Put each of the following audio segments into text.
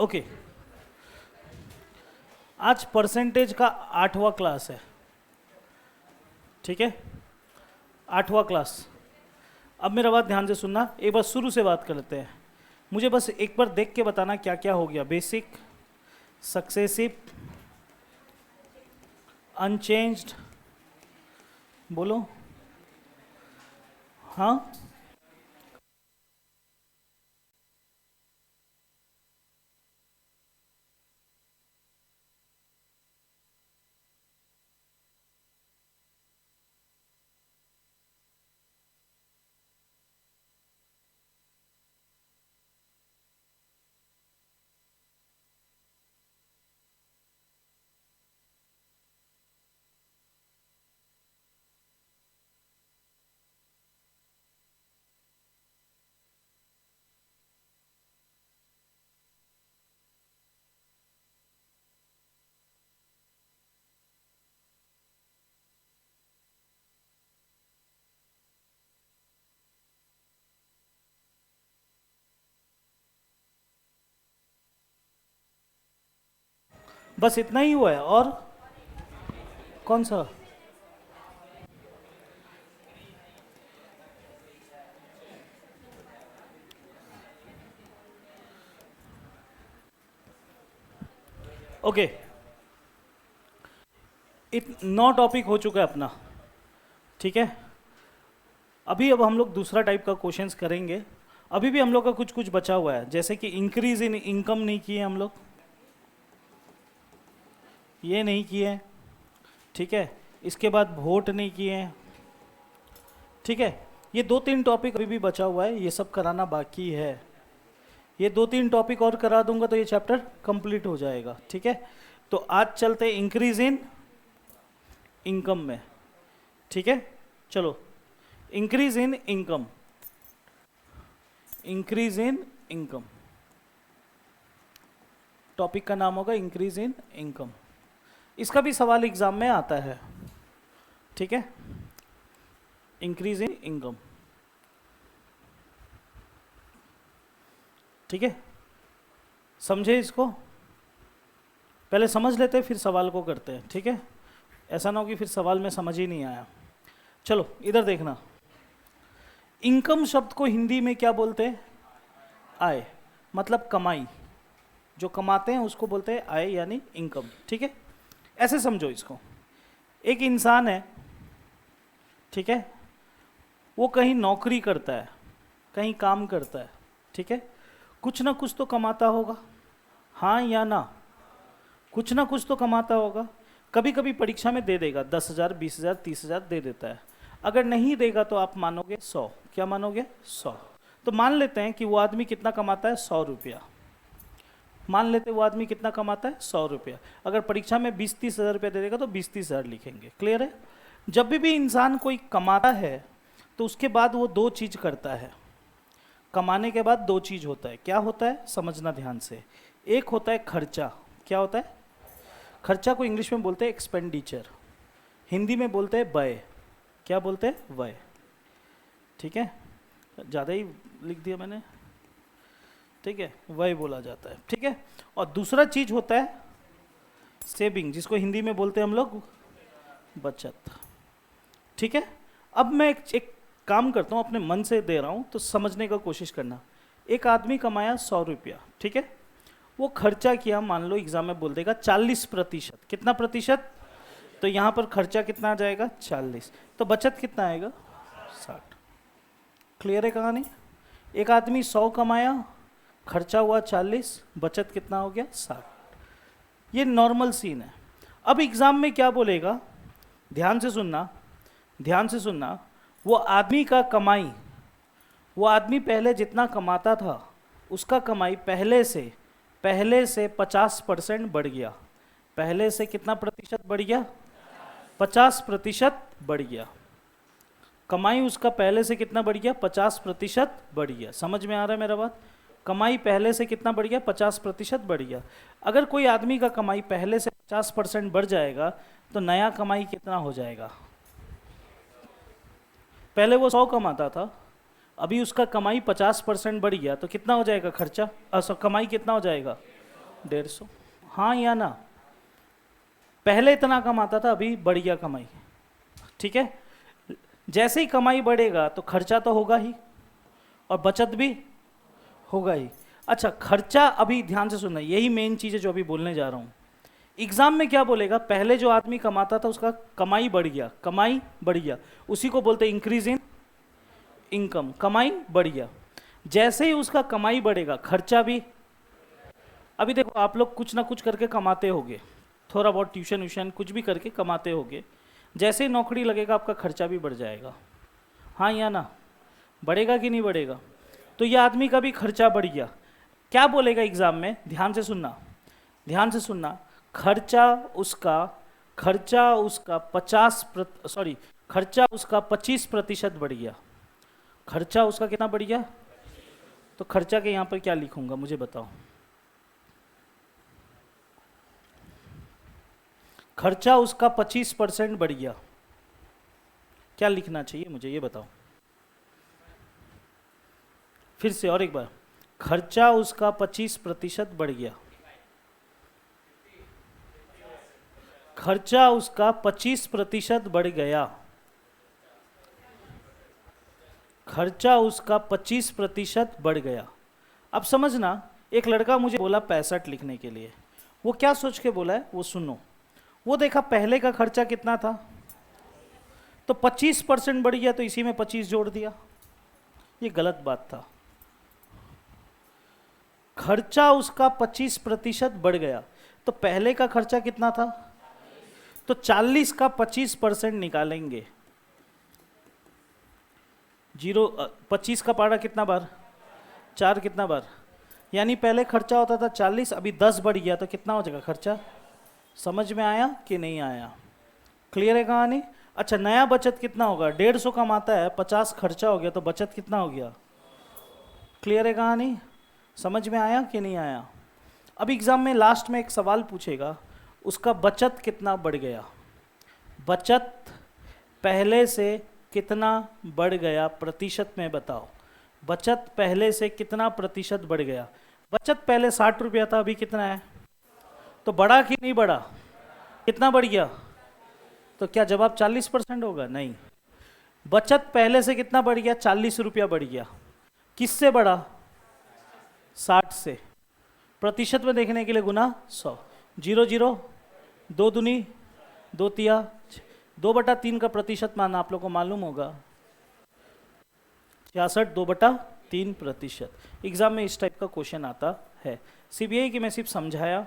Okay, आज percentage का 8वां class है, ठीक है? 8वां क्लास। अब मेरा बात ध्यान से सुनना, एक बार शुरू से बात कर लेते हैं। मुझे बस एक बार देख के बताना क्या क्या हो गया। बेसिक, सक्सेसिव, अनचेंज्ड, बोलो। हाँ, बस इतना ही हुआ है। और कौन सा? ओके, 9 टॉपिक हो चुका है अपना, ठीक है? अभी अब हम लोग दूसरा टाइप का क्वेश्चंस करेंगे। अभी भी हम लोग का कुछ कुछ बचा हुआ है, जैसे कि इंक्रीज इन इनकम नहीं किए हम लोग, ये नहीं किए, ठीक है? इसके बाद वोट नहीं किए हैं, ठीक है? ये 2-3 टॉपिक अभी भी बचा हुआ है, ये सब कराना बाकी है। ये 2-3 टॉपिक और करा दूंगा तो ये चैप्टर कंप्लीट हो जाएगा, ठीक है? तो आज चलते हैं इंक्रीज इन इनकम में, ठीक है? चलो, increase in income, increase in income, topic का नाम होगा इंक्रीज इन इनकम। इसका भी सवाल एग्जाम में आता है, ठीक है? इंक्रीज इन इनकम, ठीक है? समझे इसको? पहले समझ लेते हैं फिर सवाल को करते हैं, ठीक है? ऐसा ना हो कि फिर सवाल में समझ ही नहीं आया। चलो इधर देखना, इनकम शब्द को हिंदी में क्या बोलते हैं? आय, मतलब कमाई। जो कमाते हैं उसको बोलते हैं आय, यानी इनकम, ठीक है? ऐसे समझो इसको, एक इंसान है, ठीक है? वो कहीं नौकरी करता है, कहीं काम करता है, ठीक है? कुछ ना कुछ तो कमाता होगा, हाँ या ना? कुछ ना कुछ तो कमाता होगा। कभी कभी परीक्षा में दे देगा, 10,000, 20,000, 30,000 दे देता है। अगर नहीं देगा तो आप मानोगे 100। क्या मानोगे? 100। तो मान लेते हैं कि वो आदमी कितना कमाता है? 100 रुपया। मान लेते हैं वो आदमी कितना कमाता है? 100 रुपया। अगर परीक्षा में 20-30 हज़ार रुपया दे देगा तो 20-30 हज़ार लिखेंगे। क्लियर है? जब भी इंसान कोई कमाता है तो उसके बाद वो 2 चीज़ करता है। कमाने के बाद 2 चीज़ होता है। क्या होता है? समझना ध्यान से। एक होता है खर्चा। क्या होता है? खर्चा को इंग्लिश में बोलते हैं एक्सपेंडिचर, हिंदी में बोलते हैं व्यय। क्या बोलते हैं? व्यय, ठीक है? ज़्यादा ही लिख दिया मैंने, ठीक है? व्यय बोला जाता है, ठीक है? और दूसरा चीज होता है सेविंग, जिसको हिंदी में बोलते हैं हम लोग बचत, ठीक है? अब मैं एक काम करता हूँ, अपने मन से दे रहा हूँ तो समझने का कोशिश करना। एक आदमी कमाया 100 रुपया, ठीक है? वो खर्चा किया, मान लो एग्जाम में बोल देगा 40%। कितना प्रतिशत? तो यहाँ पर खर्चा कितना आ जाएगा? 40। तो बचत कितना आएगा? 60। क्लियर है कहानी? एक आदमी 100 कमाया, खर्चा हुआ 40, बचत कितना हो गया? 60। ये नॉर्मल सीन है। अब एग्जाम में क्या बोलेगा? ध्यान से सुनना, ध्यान से सुनना। वो आदमी का कमाई, वो आदमी पहले जितना कमाता था उसका कमाई पहले से 50% बढ़ गया। पहले से कितना प्रतिशत बढ़ गया? 50% बढ़ गया। कमाई उसका पहले से कितना बढ़ गया? 50% बढ़ गया। समझ में आ रहा है मेरा बात? कमाई पहले से कितना बढ़ गया? 50% बढ़ गया। अगर कोई आदमी का कमाई पहले से 50% बढ़ जाएगा तो नया कमाई कितना हो जाएगा? पहले वो 100 कमाता था, अभी उसका कमाई 50% बढ़ गया तो कितना हो जाएगा खर्चा? कमाई कितना हो जाएगा? 150। हाँ या ना? पहले इतना कमाता था, अभी बढ़ गया कमाई, ठीक है। जैसे ही कमाई बढ़ेगा तो खर्चा तो होगा ही और बचत भी होगा ही। अच्छा, खर्चा, अभी ध्यान से सुनना, यही मेन चीज़ है जो अभी बोलने जा रहा हूँ। एग्जाम में क्या बोलेगा, पहले जो आदमी कमाता था उसका कमाई बढ़ गया, कमाई बढ़ गया, उसी को बोलते हैं इंक्रीज इन इनकम, कमाई बढ़ गया। जैसे ही उसका कमाई बढ़ेगा खर्चा भी। अभी देखो, आप लोग कुछ ना कुछ करके कमाते होगे, थोड़ा बहुत ट्यूशन व्यूशन कुछ भी करके कमाते होगे। जैसे ही नौकरी लगेगा आपका खर्चा भी बढ़ जाएगा, हाँ या ना? बढ़ेगा कि नहीं बढ़ेगा? तो ये आदमी का भी खर्चा बढ़ गया। क्या बोलेगा एग्जाम में, ध्यान से सुनना, ध्यान से सुनना। खर्चा उसका 25% बढ़ गया। खर्चा उसका कितना बढ़ गया? तो खर्चा के यहाँ पर क्या लिखूंगा मुझे बताओ। खर्चा उसका 25% बढ़ गया, क्या लिखना चाहिए मुझे ये बताओ। फिर से और एक बार, खर्चा उसका 25% बढ़ गया। खर्चा उसका 25% बढ़ गया। खर्चा उसका 25% बढ़ गया। अब समझना, एक लड़का मुझे बोला 65 लिखने के लिए। वो क्या सोच के बोला है वो सुनो। वो देखा पहले का खर्चा कितना था, तो 25% बढ़ गया, तो इसी में 25 जोड़ दिया। ये गलत बात था। खर्चा उसका 25% बढ़ गया, तो पहले का खर्चा कितना था, तो 40 का 25% निकालेंगे। 25 का पारा कितना बार, 4 कितना बार, यानी पहले खर्चा होता था 40, अभी 10 बढ़ गया, तो कितना हो जाएगा खर्चा। समझ में आया कि नहीं आया? क्लियर है कहानी? अच्छा, नया बचत कितना होगा, 150 कमाता है, 50 खर्चा हो गया, तो बचत कितना हो गया। क्लियर है कहानी? समझ में आया कि नहीं आया? अब एग्जाम में लास्ट में एक सवाल पूछेगा, उसका बचत कितना बढ़ गया। बचत पहले से कितना बढ़ गया प्रतिशत में बताओ। बचत पहले से कितना प्रतिशत बढ़ गया। बचत पहले 60 रुपया था, अभी कितना है, तो बढ़ा कि नहीं बढ़ा, कितना बढ़ गया। तो क्या जवाब 40% होगा? नहीं। बचत पहले से कितना बढ़ गया, 40 रुपया बढ़ गया। किससे बढ़ा, 60 से। प्रतिशत में देखने के लिए गुना 100, 0 0, 2 दूनी 2 तिया, 2/3 का प्रतिशत माना आप लोग को मालूम होगा, 66 2/3%। एग्जाम में इस टाइप का क्वेश्चन आता है। सीबीआई की मैं सिर्फ समझाया,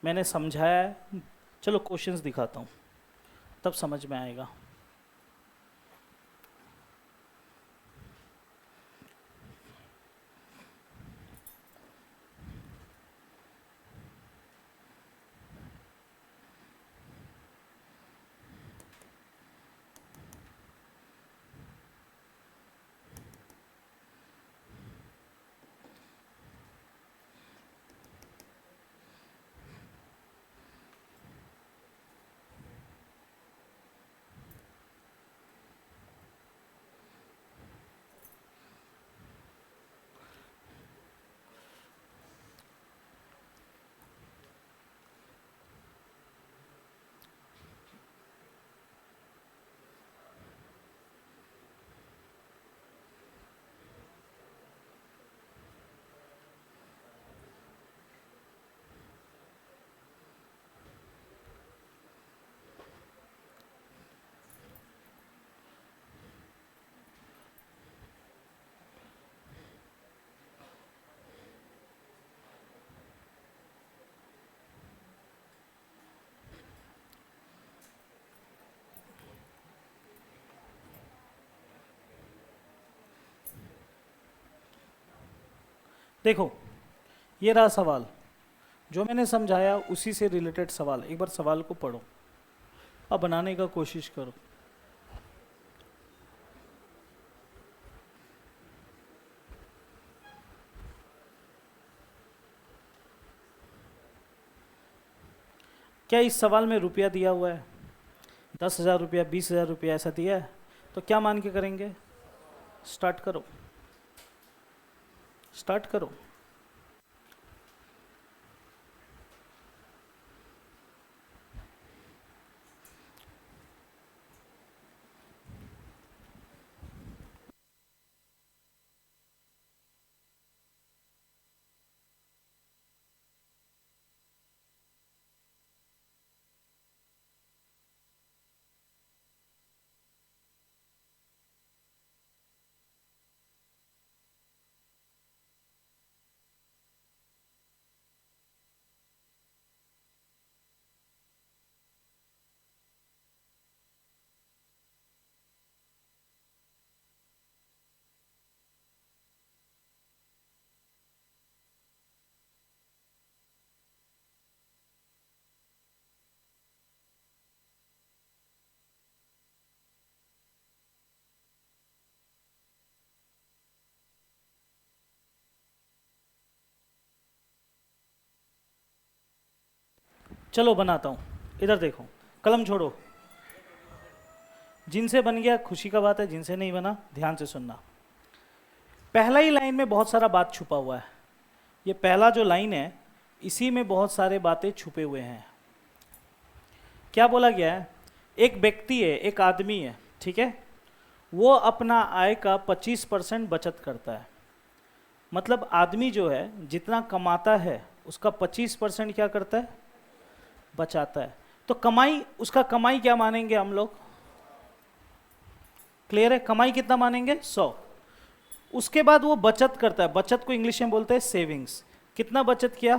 मैंने समझाया है। चलो क्वेश्चंस दिखाता हूँ, तब समझ में आएगा। देखो, ये रहा सवाल, जो मैंने समझाया उसी से रिलेटेड सवाल। एक बार सवाल को पढ़ो, अब बनाने का कोशिश करो। क्या इस सवाल में रुपया दिया हुआ है, 10,000 रुपया, 20,000 रुपया ऐसा दिया है, तो क्या मान के करेंगे। स्टार्ट करो, स्टार्ट करो। चलो बनाता हूँ, इधर देखो, कलम छोड़ो। जिनसे बन गया खुशी का बात है, जिनसे नहीं बना ध्यान से सुनना। पहला ही लाइन में बहुत सारा बात छुपा हुआ है। ये पहला जो लाइन है इसी में बहुत सारे बातें छुपे हुए हैं। क्या बोला गया है? एक व्यक्ति है, एक आदमी है, ठीक है, वो अपना आय का 25% बचत करता है। मतलब आदमी जो है जितना कमाता है उसका 25% क्या करता है? बचाता है। तो कमाई, उसका कमाई क्या मानेंगे हम लोग? क्लियर है? कमाई कितना मानेंगे? 100। उसके बाद वो बचत करता है, बचत को इंग्लिश में बोलते हैं सेविंग्स। कितना बचत किया?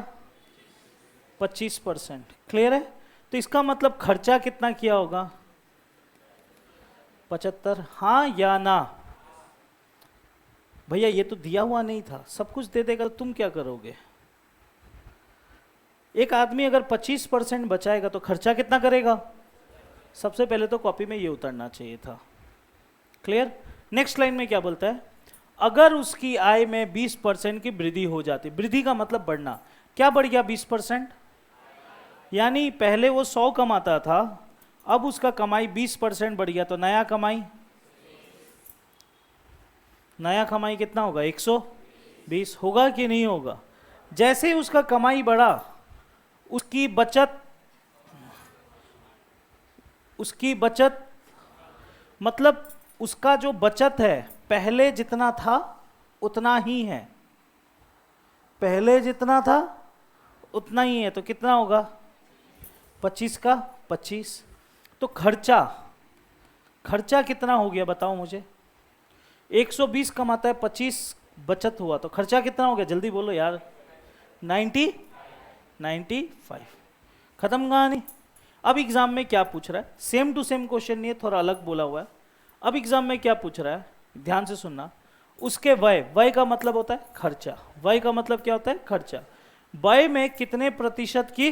25%। क्लियर है? तो इसका मतलब खर्चा कितना किया होगा? 75। हाँ या ना? भैया ये तो दिया हुआ नहीं था, सब कुछ दे देगा, तुम क्या करोगे? एक आदमी अगर 25% बचाएगा तो खर्चा कितना करेगा? सबसे पहले तो कॉपी में ये उतरना चाहिए था। क्लियर? नेक्स्ट लाइन में क्या बोलता है? अगर उसकी आय में 20% की वृद्धि हो जाती, वृद्धि का मतलब बढ़ना, क्या बढ़ गया? 20%। यानी पहले वो 100 कमाता था, अब उसका कमाई 20% बढ़ गया, तो नया कमाई, नया कमाई कितना होगा? 120 होगा कि नहीं होगा? जैसे ही उसका कमाई बढ़ा, उसकी बचत मतलब उसका जो बचत है पहले जितना था उतना ही है, पहले जितना था उतना ही है, तो कितना होगा? 25 का 25। तो खर्चा कितना हो गया बताओ मुझे? 120 कमाता है, 25 बचत हुआ, तो खर्चा कितना हो गया? जल्दी बोलो यार। 95। खत्म कहानी। अब एग्जाम में क्या पूछ रहा है? सेम टू सेम क्वेश्चन नहीं है, थोड़ा अलग बोला हुआ है। अब एग्जाम में क्या पूछ रहा है, ध्यान से सुनना। उसके व्यय का मतलब होता है खर्चा। व्यय का मतलब क्या होता है? खर्चा। व्यय में कितने प्रतिशत की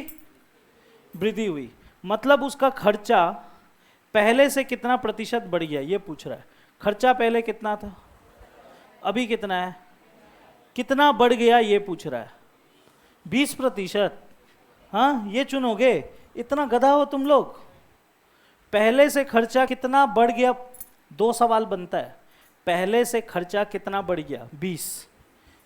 वृद्धि हुई, मतलब उसका खर्चा पहले से कितना प्रतिशत बढ़ गया, ये पूछ रहा है। खर्चा पहले कितना था, अभी कितना है, कितना बढ़ गया, ये पूछ रहा है। 20%। हाँ, ये चुनोगे? इतना गधा हो तुम लोग? पहले से खर्चा कितना बढ़ गया? दो सवाल बनता है। पहले से खर्चा कितना बढ़ गया? 20।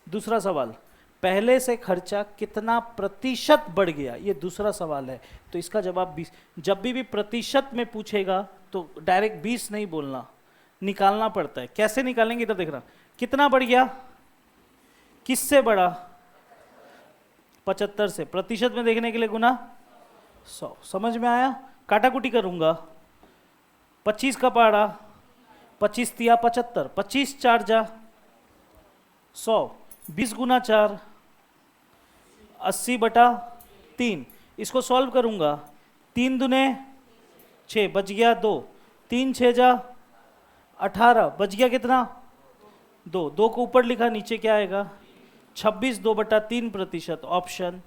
दूसरा सवाल, पहले से खर्चा कितना प्रतिशत बढ़ गया, ये दूसरा सवाल है। तो इसका जवाब 20। जब भी प्रतिशत में पूछेगा तो डायरेक्ट 20 नहीं बोलना, निकालना पड़ता है। कैसे निकालेंगे? इधर देखना, कितना बढ़ गया, किससे बढ़ा? 75 से। प्रतिशत में देखने के लिए गुना 100। समझ में आया? काटाकुटी करूंगा। 25 का पहाड़ा, 25 तिया 75, 25 4 जा 100, 20 गुना 4, 80/3। इसको सॉल्व करूंगा, 3 दूने 6, बच गया 2, 3 6 जा 18, बच गया कितना? 2। 2 को ऊपर लिखा, नीचे क्या आएगा? 26, 2/3%। Option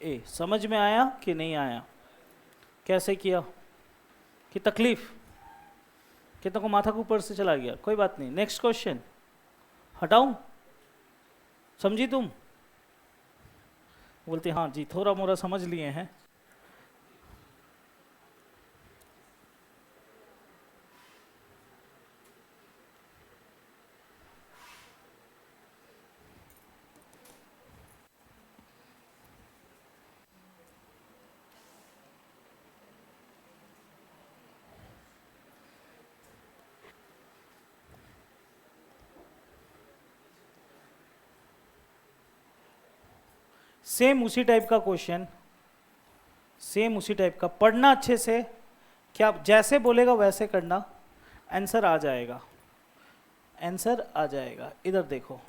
A. समझ में आया कि नहीं आया? कैसे किया? कि तकलीफ? कितना को माथा के ऊपर से चला गया? कोई बात नहीं, नेक्स्ट क्वेश्चन। हटाऊं? समझी तुम? बोलते हाँ जी, थोड़ा मोड़ा समझ लिए हैं। सेम उसी टाइप का क्वेश्चन, सेम उसी टाइप का। पढ़ना अच्छे से, क्या जैसे बोलेगा वैसे करना, आंसर आ जाएगा, आंसर आ जाएगा। इधर देखो,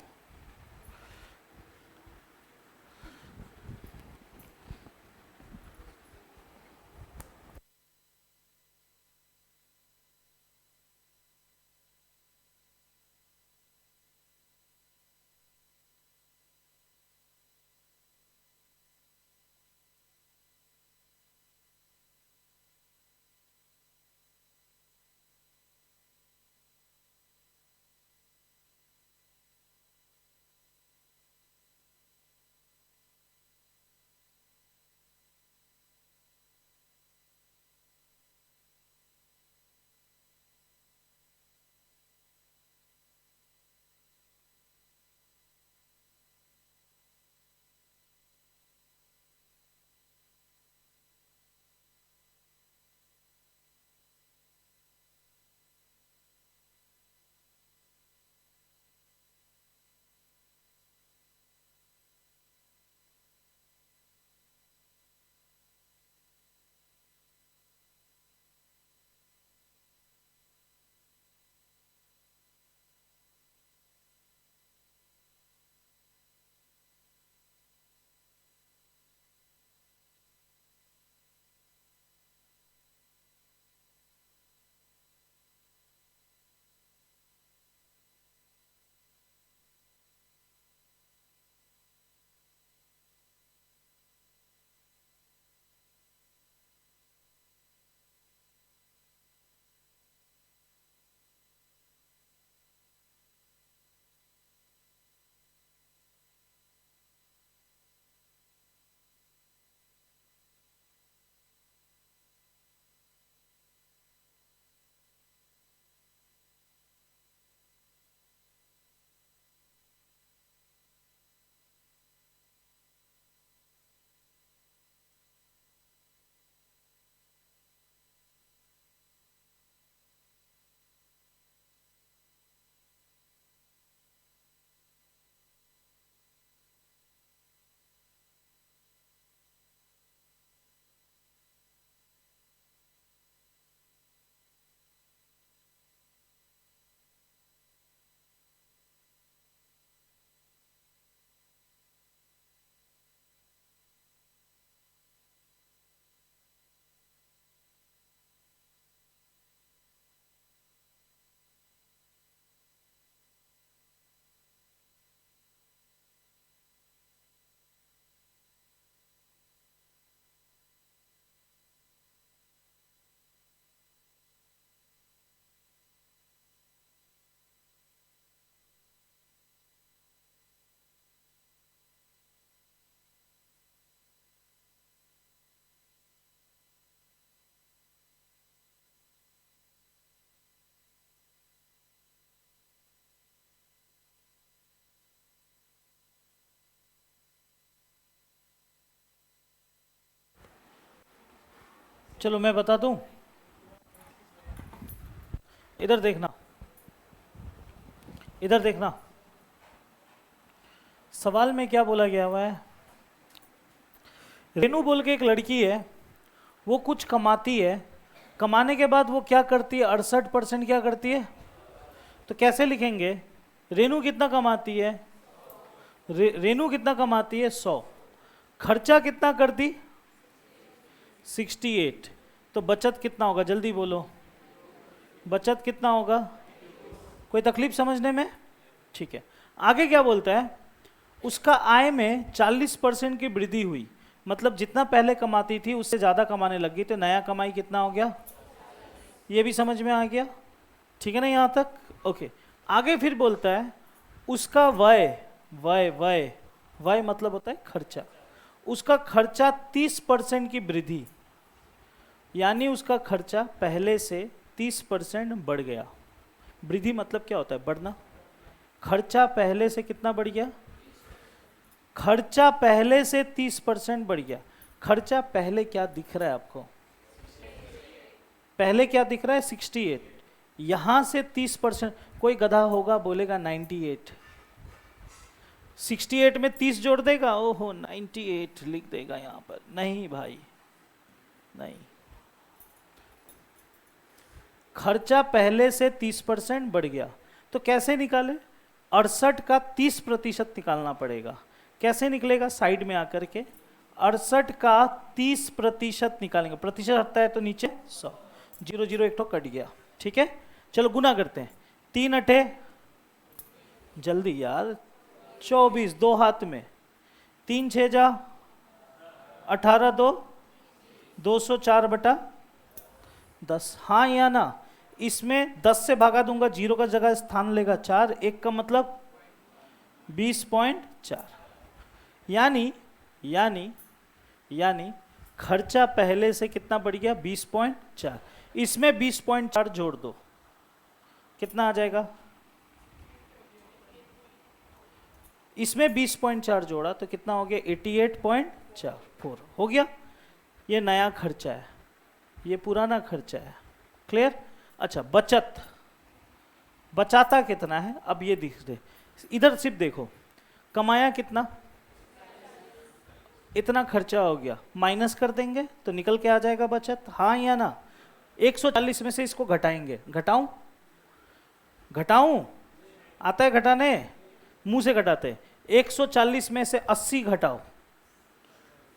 चलो मैं बता दूं, इधर देखना, इधर देखना, सवाल में क्या बोला गया हुआ है। रेनू बोल के एक लड़की है, वो कुछ कमाती है, कमाने के बाद वो क्या करती है, 68% क्या करती है, तो कैसे लिखेंगे, रेनू कितना कमाती है, रेनू कितना कमाती है 100, खर्चा कितना करती 68, तो बचत कितना होगा, जल्दी बोलो, बचत कितना होगा, कोई तकलीफ समझने में, ठीक है। आगे क्या बोलता है, उसका आय में 40% की वृद्धि हुई, मतलब जितना पहले कमाती थी उससे ज़्यादा कमाने लगी, तो नया कमाई कितना हो गया, ये भी समझ में आ गया, ठीक है ना यहाँ तक, ओके। आगे फिर बोलता है उसका व्यय, व्यय व्यय व्यय मतलब होता है खर्चा, उसका खर्चा 30% की वृद्धि, यानी उसका खर्चा पहले से 30% बढ़ गया। वृद्धि मतलब क्या होता है, बढ़ना, खर्चा पहले से कितना बढ़ गया, खर्चा पहले से 30% बढ़ गया। खर्चा पहले क्या दिख रहा है आपको, पहले क्या दिख रहा है 68, यहां से 30%, कोई गधा होगा बोलेगा 98, 68 में 30 जोड़ देगा, ओहो 98 लिख देगा यहां पर, नहीं भाई नहीं, खर्चा पहले से 30% बढ़ गया, तो कैसे निकाले, 68 का 30% निकालना पड़ेगा, कैसे निकलेगा, साइड में आकर के 68 का 30% निकालेंगे, प्रतिशत हटता है तो नीचे 100, 0 0 एक तो कट गया, ठीक है। चलो गुना करते हैं, 3 अठे, जल्दी यार 24, 2 हाथ में, 3 6 जा 18, 2 204 बटा 10, हाँ या ना, इसमें 10 से भागा दूंगा, 0 का जगह स्थान लेगा 4, 1 का मतलब 20.4, यानी यानी यानी खर्चा पहले से कितना बढ़ गया 20.4, इसमें 20.4 जोड़ दो, कितना आ जाएगा, इसमें 20.4 जोड़ा तो कितना हो गया 88.4 हो गया। ये नया खर्चा है, ये पुराना खर्चा है, क्लियर। अच्छा बचत, बचाता कितना है, अब ये दिख दे, इधर सिर्फ देखो, कमाया कितना, इतना खर्चा हो गया, माइनस कर देंगे तो निकल के आ जाएगा बचत, हाँ या ना। 140 में से इसको घटाएंगे, घटाऊं, घटाऊं, आता है घटाने, मुंह से घटाते, 140 में से 80 घटाओ,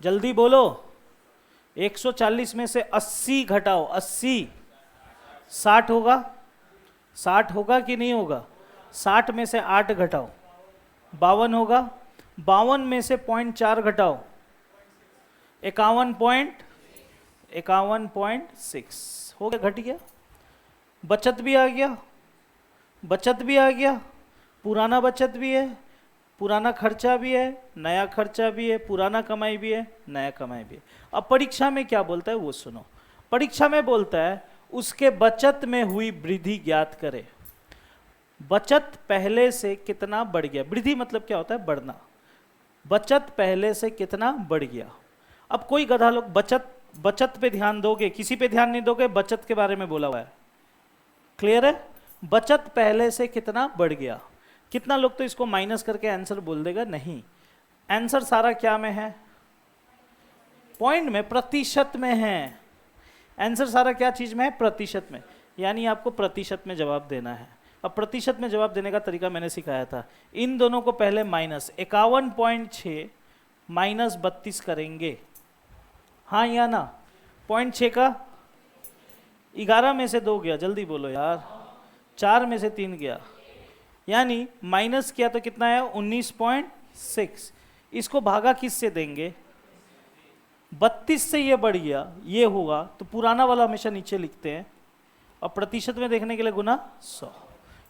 जल्दी बोलो, 140 में से 80 घटाओ, 80, 60 होगा, 60 होगा कि नहीं होगा, 60 में से 8 घटाओ, 52 होगा, 52 में से 0.4 घटाओ, 51.6 हो गया, घट गया, बचत भी आ गया, बचत भी आ गया, पुराना बचत भी है, पुराना खर्चा भी है, नया खर्चा भी है, पुराना कमाई भी है, नया कमाई भी है। अब परीक्षा में क्या बोलता है वो सुनो, परीक्षा में बोलता है उसके बचत में हुई वृद्धि ज्ञात करे, बचत पहले से कितना बढ़ गया, वृद्धि मतलब क्या होता है बढ़ना, बचत पहले से कितना बढ़ गया। अब कोई गधा लोग बचत, बचत पे ध्यान दोगे, किसी पे ध्यान नहीं दोगे, बचत के बारे में बोला हुआ है, क्लियर है, बचत पहले से कितना बढ़ गया। कितना लोग तो इसको माइनस करके आंसर बोल देगा, नहीं, आंसर सारा क्या में है, पॉइंट में, प्रतिशत में है, आंसर सारा क्या चीज में है, प्रतिशत में, यानी आपको प्रतिशत में जवाब देना है। अब प्रतिशत में जवाब देने का तरीका मैंने सिखाया था, इन दोनों को पहले माइनस 51.6 माइनस 32 करेंगे, हाँ या ना, 0.6 का 11 में से 2 गया, जल्दी बोलो यार, 4 में से 3 गया, यानी माइनस किया तो कितना है 19.6, इसको भागा किस से देंगे, 32 से ये बढ़ गया, ये होगा, तो पुराना वाला हमेशा नीचे लिखते हैं, और प्रतिशत में देखने के लिए गुना 100,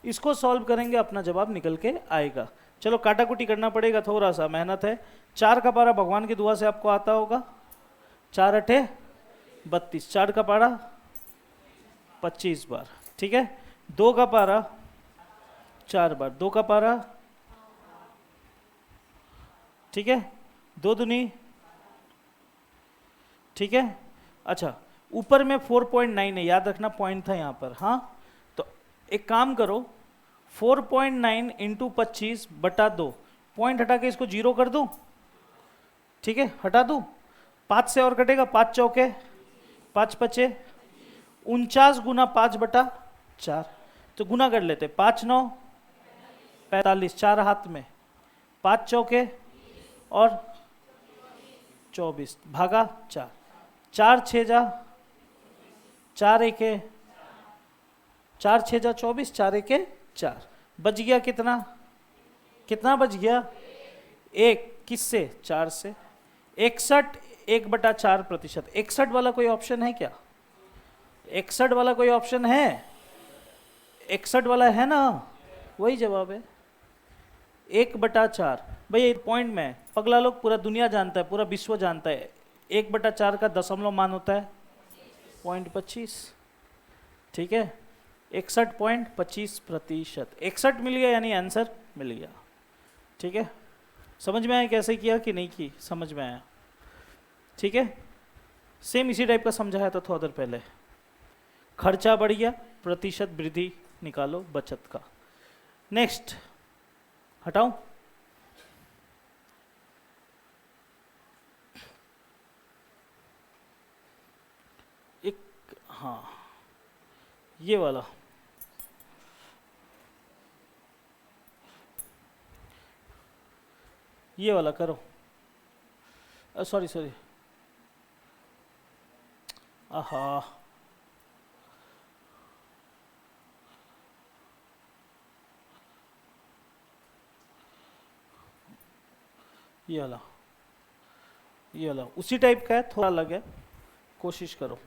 इसको सॉल्व करेंगे, अपना जवाब निकल के आएगा। चलो काटाकुटी करना पड़ेगा, थोड़ा सा मेहनत है। 4 का पारा भगवान की दुआ से आपको आता होगा, 4 अठे 32, 4 का पारा 25 बार, ठीक है, 2 का पारा 4 बार, 2 का पारा, ठीक है, 2 दूनी, ठीक है। अच्छा ऊपर में 4.9 है, याद रखना पॉइंट था यहाँ पर। हाँ, तो एक काम करो, 4.9 इंटू 25/2, पॉइंट हटा के इसको 0 कर दूँ, ठीक है, हटा दूँ, 5 से और कटेगा, 5 चौके 5 पचे 49 गुना 5/4, तो गुना कर लेते, 5 9 45, 4 हाथ में, 5 चौके और 24 भागा 4, 4 6 जा 4 एके 4 6 जा 24, 4 एके 4, बच गया कितना, कितना बच गया, 1, किससे, 4 से, 61 1/4%। 61 वाला कोई ऑप्शन है क्या, 61 वाला कोई ऑप्शन है, 61 वाला है ना, वही जवाब है, 1/4। भाई पॉइंट में पगला लोग पूरा दुनिया जानता है, पूरा विश्व जानता है, 1/4 का दशमलव मान होता है 0.25, ठीक है, 61.25%, 61 मिल गया, यानी आंसर मिल गया, ठीक है। समझ में आया कैसे किया कि नहीं की, समझ में आया, ठीक है। सेम इसी टाइप का समझाया था थोड़ा देर पहले, खर्चा बढ़ गया, प्रतिशत वृद्धि निकालो बचत का। नेक्स्ट हटाऊं, एक, हाँ ये वाला, ये वाला करो, सॉरी सॉरी, आहा, ये वाला, ये वाला उसी टाइप का है, थोड़ा अलग है, कोशिश करो।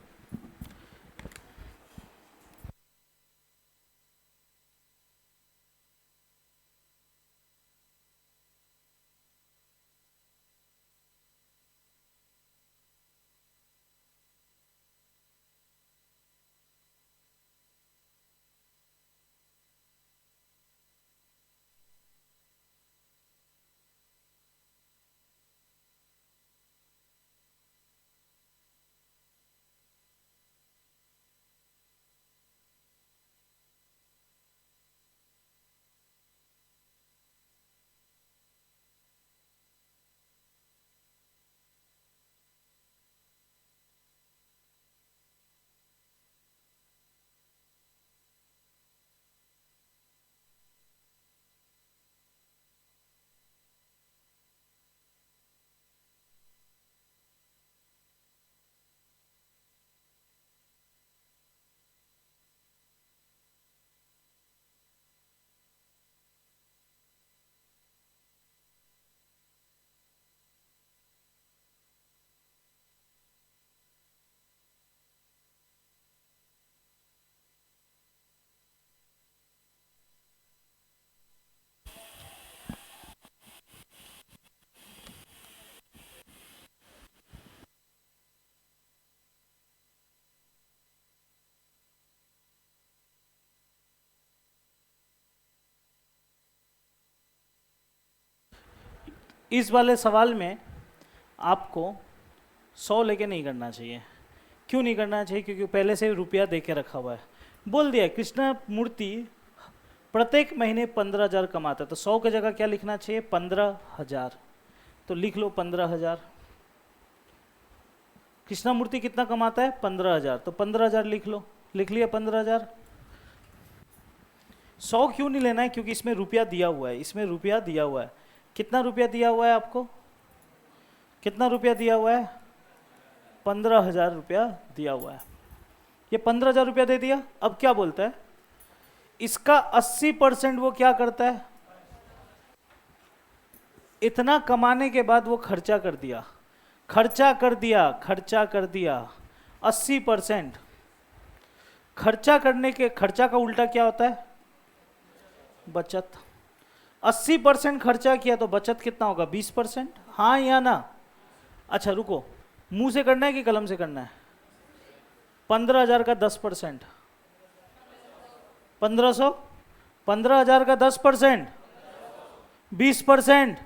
इस वाले सवाल में आपको 100 लेके नहीं करना चाहिए। क्यों नहीं करना चाहिए? क्योंकि पहले से रुपया दे के रखा हुआ है, बोल दिया कृष्ण मूर्ति प्रत्येक महीने 15,000 कमाता है, तो 100 की जगह क्या लिखना चाहिए, 15,000, तो लिख लो 15,000। कृष्णा मूर्ति कितना कमाता है, 15,000, तो 15,000 लिख लो, लिख लिया 15,000। 100 क्यों नहीं लेना है? क्योंकि इसमें रुपया दिया हुआ है, इसमें रुपया दिया हुआ है। कितना रुपया दिया हुआ है आपको? कितना रुपया दिया हुआ है? 15,000 रुपया दिया हुआ है। ये 15,000 रुपया दे दिया। अब क्या बोलता है, इसका 80% वो क्या करता है, इतना कमाने के बाद वो खर्चा कर दिया, खर्चा कर दिया, खर्चा कर दिया। 80% खर्चा करने के, खर्चा का उल्टा क्या होता है, बचत। 80% खर्चा किया तो बचत कितना होगा, 20%। हाँ या ना? अच्छा रुको, मुंह से करना है कि कलम से करना है? 15,000 का 10%, 1500, 15,000 का 10%, 20%,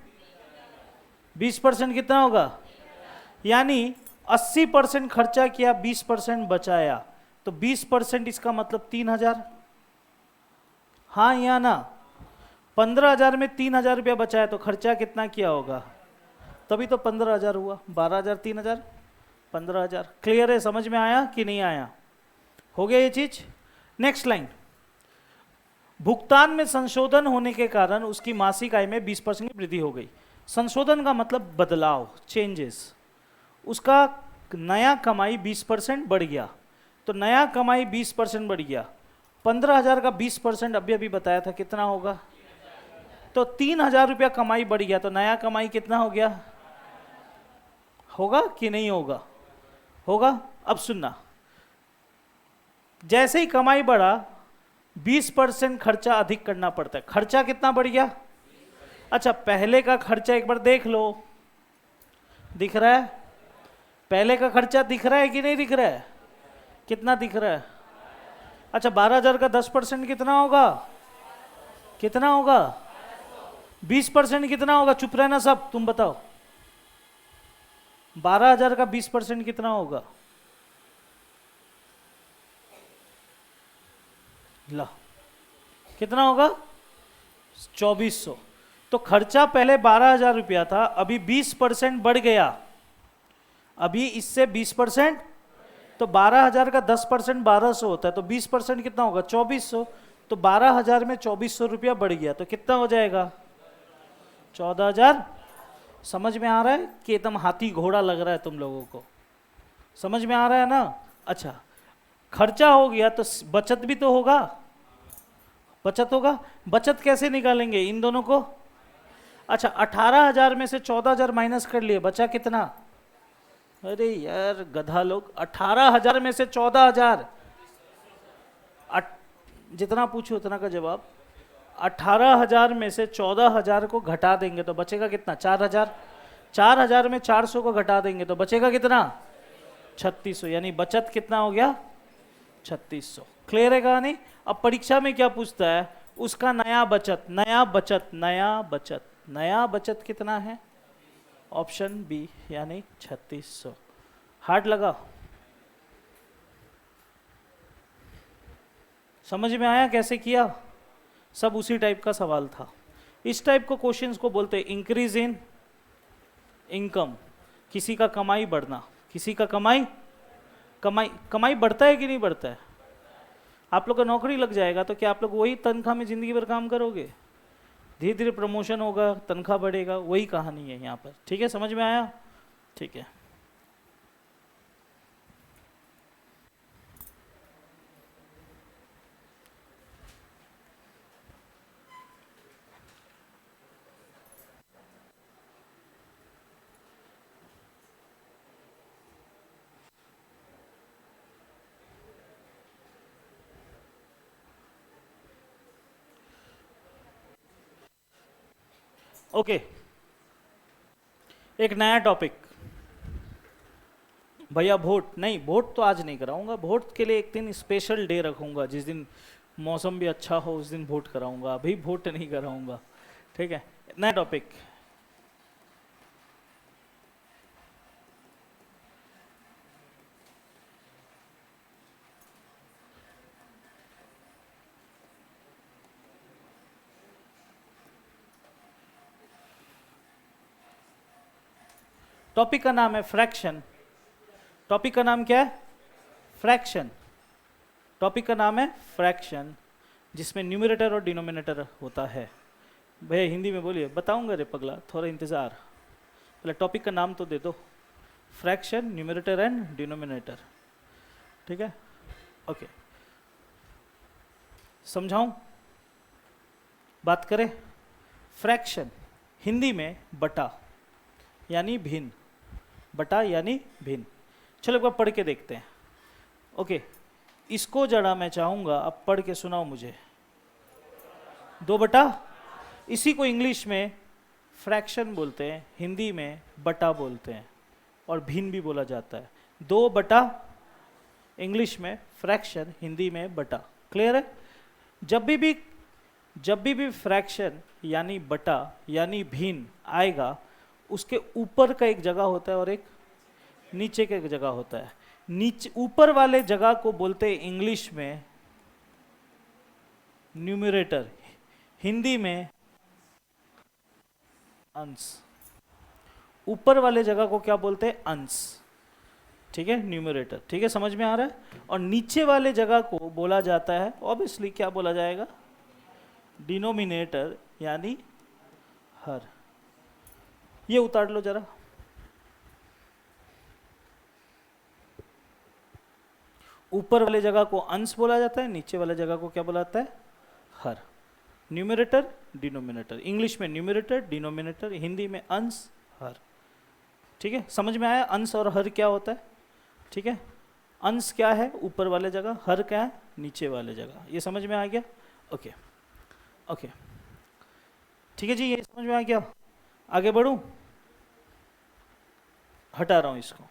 20% कितना होगा, यानी 80% खर्चा किया, 20% बचाया, तो 20% इसका मतलब 3000। हाँ या ना? 15,000 में 3,000 रुपया बचाया तो खर्चा कितना किया होगा? तभी तो 15,000 हुआ। 12,000 3,000 15,000। क्लियर है? समझ में आया कि नहीं आया? हो गया ये चीज। नेक्स्ट लाइन, भुगतान में संशोधन होने के कारण उसकी मासिक आय में 20% की वृद्धि हो गई। संशोधन का मतलब बदलाव, चेंजेस। उसका नया कमाई 20% बढ़ गया, तो नया कमाई 20% बढ़ गया। 15,000 का 20% अभी अभी बताया था कितना होगा? तो 3,000 रुपया कमाई बढ़ गया, तो नया कमाई कितना हो गया? होगा कि नहीं होगा? होगा। अब सुनना, जैसे ही कमाई बढ़ा 20% खर्चा अधिक करना पड़ता है। खर्चा कितना बढ़ गया? अच्छा, पहले का खर्चा एक बार देख लो, दिख रहा है? पहले का खर्चा दिख रहा है कि नहीं दिख रहा है? कितना दिख रहा है? अच्छा, 12,000 का 10% कितना होगा? कितना होगा? 20% कितना होगा? चुप रहना सब, तुम बताओ। 12,000 का 20% कितना होगा? ला, कितना होगा? 2400। तो खर्चा पहले 12,000 रुपया था, अभी 20% बढ़ गया। अभी इससे 20%, तो 12,000 का 10% 1,200 होता है, तो 20% कितना होगा? 2,400। तो 12,000 में 2,400 रुपया बढ़ गया, तो कितना हो जाएगा? 14,000। समझ में आ रहा है कि एकदम हाथी घोड़ा लग रहा है तुम लोगों को? समझ में आ रहा है ना? अच्छा, खर्चा हो गया तो बचत भी तो होगा। बचत होगा। बचत कैसे निकालेंगे इन दोनों को? अच्छा, 18,000 में से 14,000 माइनस कर लिए, बचा कितना? अरे यार गधा लोग, 18,000 में से 14,000, जितना पूछो उतना का जवाब। 18,000 में से 14,000 को घटा देंगे तो बचेगा कितना? 4,000। 4,000 में 400 को घटा देंगे तो बचेगा कितना? 3,600। यानी बचत कितना हो गया? 3,600। क्लियर है कहानी? अब परीक्षा में क्या पूछता है? उसका नया बचत, नया बचत, नया बचत, नया बचत कितना है? ऑप्शन बी, यानी 3,600। हार्ड लगा? समझ में आया कैसे किया? सब उसी टाइप का सवाल था। इस टाइप को क्वेश्चंस को बोलते हैं इंक्रीज इन इनकम। किसी का कमाई बढ़ना, किसी का कमाई कमाई बढ़ता है कि नहीं बढ़ता है? आप लोग का नौकरी लग जाएगा तो क्या आप लोग वही तनख्वाह में जिंदगी भर काम करोगे? धीरे धीरे प्रमोशन होगा, तनख्वाह बढ़ेगा, वही कहानी है यहाँ पर। ठीक है, समझ में आया? ठीक है। ओके, एक नया टॉपिक भैया। वोट नहीं, वोट तो आज नहीं कराऊंगा। वोट के लिए एक दिन स्पेशल डे रखूंगा, जिस दिन मौसम भी अच्छा हो उस दिन वोट कराऊंगा। अभी वोट नहीं कराऊंगा। ठीक है, नया टॉपिक। टॉपिक का नाम है फ्रैक्शन। टॉपिक का नाम क्या है? फ्रैक्शन। टॉपिक का नाम है फ्रैक्शन, जिसमें न्यूमरेटर और डिनोमिनेटर होता है। भैया हिंदी में बोलिए। बताऊंगा रे पगला, थोड़ा इंतजार। पहले टॉपिक का नाम तो दे दो। Fraction, numerator and denominator. ठीक है, ओके। समझाऊं? बात करें। फ्रैक्शन हिंदी में बटा यानी भिन्न। बटा यानी भिन्न। चलो एक बार पढ़ के देखते हैं। ओके, इसको जरा मैं चाहूंगा अब पढ़ के सुनाओ मुझे। 2 बटा, इसी को इंग्लिश में फ्रैक्शन बोलते हैं, हिंदी में बटा बोलते हैं, और भिन्न भी बोला जाता है। 2 बटा इंग्लिश में फ्रैक्शन, हिंदी में बटा। क्लियर है? जब भी फ्रैक्शन यानी बटा यानी भिन्न आएगा, उसके ऊपर का एक जगह होता है और एक नीचे के जगह होता है। नीचे ऊपर वाले जगह को बोलते हैं इंग्लिश में न्यूमरेटर, हिंदी में अंश। ऊपर वाले जगह को क्या बोलते हैं? अंश। ठीक है, न्यूमरेटर। ठीक है, समझ में आ रहा है। और नीचे वाले जगह को बोला जाता है ऑब्वियसली, क्या बोला जाएगा? डिनोमिनेटर, यानी हर। ये उतार लो जरा। ऊपर वाले जगह को अंश बोला जाता है, नीचे वाले जगह को क्या बोला जाता है? हर। Numerator, denominator. इंग्लिश में न्यूमरेटर, डिनोमिनेटर, हिंदी में अंश, हर। ठीक है, समझ में आया अंश और हर क्या होता है? ठीक है, अंश क्या है? ऊपर वाले जगह। हर क्या है? नीचे वाले जगह। ये समझ में आ गया? ओके ओके, ठीक है जी, ये समझ में आ गया। आगे बढ़ूं? हटा रहा हूं इसको।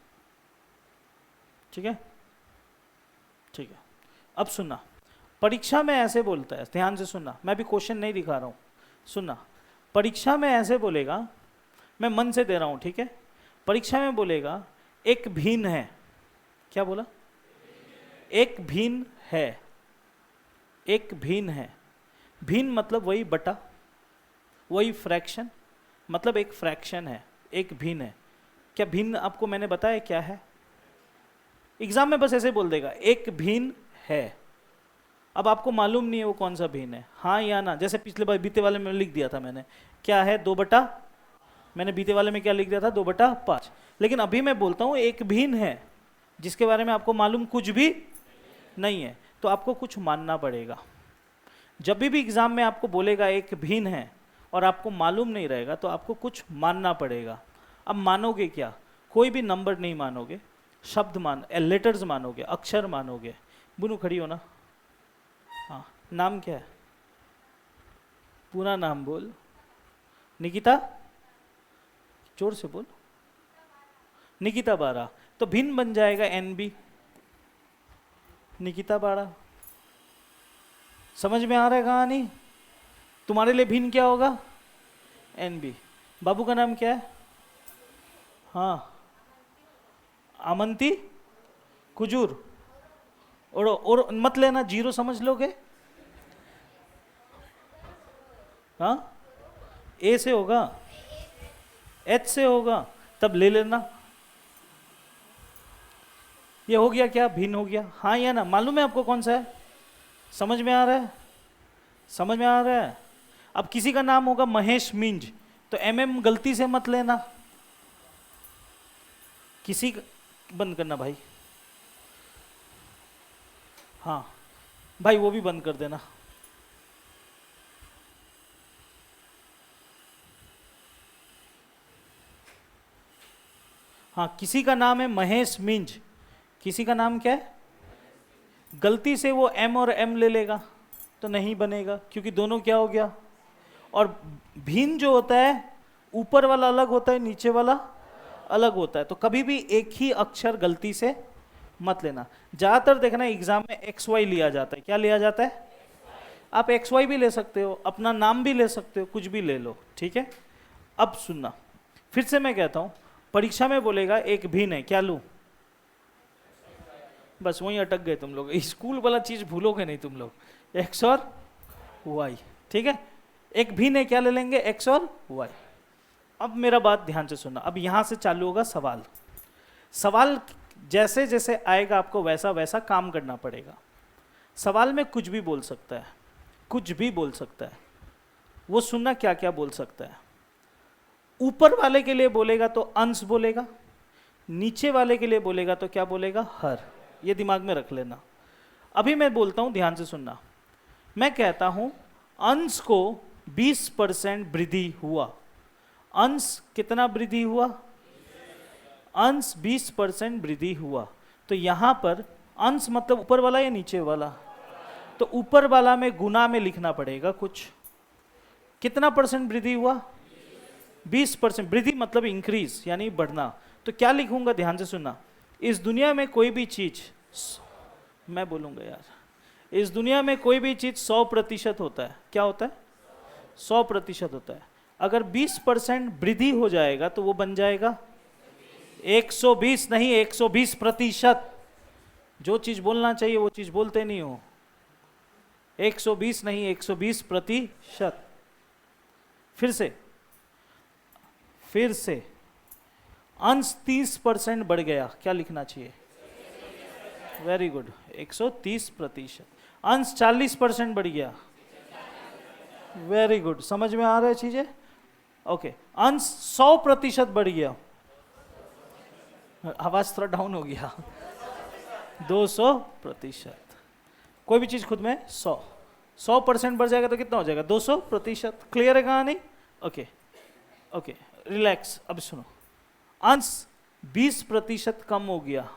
ठीक है ठीक है, अब सुनना। परीक्षा में ऐसे बोलता है, ध्यान से सुनना, मैं भी क्वेश्चन नहीं दिखा रहा हूं, सुनना। परीक्षा में ऐसे बोलेगा, मैं मन से दे रहा हूं, ठीक है। परीक्षा में बोलेगा एक भिन्न है। क्या बोला? एक भिन्न है। एक भिन्न है। भिन्न मतलब वही बटा, वही फ्रैक्शन, मतलब एक फ्रैक्शन है, एक भिन्न है। क्या भिन्न आपको मैंने बताया क्या है? एग्जाम में बस ऐसे बोल देगा एक भिन्न है। अब आपको मालूम नहीं है वो कौन सा भिन्न है, हाँ या ना। जैसे पिछले बार बीते वाले में लिख दिया था मैंने, क्या है? 2/, मैंने बीते वाले में क्या लिख दिया था? 2/5। लेकिन अभी मैं बोलता हूँ एक भिन्न है, जिसके बारे में आपको मालूम कुछ भी नहीं है, तो आपको कुछ मानना पड़ेगा। जब भी एग्जाम में आपको बोलेगा एक भिन्न है और आपको मालूम नहीं रहेगा, तो आपको कुछ मानना पड़ेगा। अब मानोगे क्या? कोई भी नंबर नहीं मानोगे, शब्द लेटर्स मानोगे, अक्षर मानोगे। बुनू खड़ी हो ना। हाँ, नाम क्या है? पूरा नाम बोल। निकिता, जोर से बोल। निकिता बारा। तो भिन्न बन जाएगा NB, निकिता बारा। समझ में आ रहा है कहानी? तुम्हारे लिए भिन्न क्या होगा? NB। बाबू का नाम क्या है? हाँ, अमंती कुजूर। और मत लेना, 0 समझ लोगे। हाँ, A से होगा, H से होगा, तब ले लेना। ये हो गया क्या? भिन्न हो गया। हाँ या ना? मालूम है आपको कौन सा है? समझ में आ रहा है? समझ में आ रहा है? अब किसी का नाम होगा महेश मिंज, तो MM गलती से मत लेना। किसी का बंद करना भाई। हाँ भाई, वो भी बंद कर देना। हाँ, किसी का नाम है महेश मिंज, किसी का नाम क्या है? गलती से वो M और M ले लेगा तो नहीं बनेगा, क्योंकि दोनों क्या हो गया। और भिन्न जो होता है, ऊपर वाला अलग होता है, नीचे वाला अलग होता है। तो कभी भी एक ही अक्षर गलती से मत लेना। ज़्यादातर देखना एग्जाम में XY लिया जाता है। क्या लिया जाता है? आप XY भी ले सकते हो, अपना नाम भी ले सकते हो, कुछ भी ले लो, ठीक है। अब सुनना, फिर से मैं कहता हूँ, परीक्षा में बोलेगा एक भिन्न है, क्या लूँ? बस वहीं अटक गए तुम लोग, स्कूल वाला चीज़ भूलोगे नहीं तुम लोग, X और Y, ठीक है। एक भिन्न है, क्या ले लेंगे? X और Y। अब मेरा बात ध्यान से सुनना, अब यहाँ से चालू होगा सवाल। सवाल जैसे जैसे आएगा आपको वैसा वैसा काम करना पड़ेगा। सवाल में कुछ भी बोल सकता है, कुछ भी बोल सकता है, वो सुनना क्या क्या बोल सकता है। ऊपर वाले के लिए बोलेगा तो अंश बोलेगा, नीचे वाले के लिए बोलेगा तो क्या बोलेगा? हर। ये दिमाग में रख लेना। अभी मैं बोलता हूं, ध्यान से सुनना। मैं कहता हूं अंश को 20% वृद्धि हुआ। अंश कितना वृद्धि हुआ? अंश 20% वृद्धि हुआ। तो यहां पर अंश मतलब ऊपर वाला या नीचे वाला? तो ऊपर वाला में गुना में लिखना पड़ेगा कुछ। कितना परसेंट वृद्धि हुआ? 20%। वृद्धि मतलब इंक्रीज, यानी बढ़ना। तो क्या लिखूंगा? ध्यान से सुनना। इस दुनिया में कोई भी चीज, मैं बोलूंगा यार, इस दुनिया में कोई भी चीज 100% होता है। क्या होता है? 100% होता है। अगर 20% वृद्धि हो जाएगा तो वो बन जाएगा 120 नहीं, 120%। जो चीज बोलना चाहिए वो चीज बोलते नहीं हो। 120 नहीं, 120%। फिर से अंश 30% बढ़ गया, क्या लिखना चाहिए? Very good, 130%। अंश 40% बढ़ गया, वेरी गुड, समझ में आ रहा है चीजें? ओके, अंश 100% बढ़ गया, आवाज थोड़ा डाउन हो गया, 200%। कोई भी चीज खुद में 100% बढ़ जाएगा तो कितना हो जाएगा? 200%। क्लियर है कहानी? Okay okay, relax. अब सुनो, अंश 20% कम हो गया,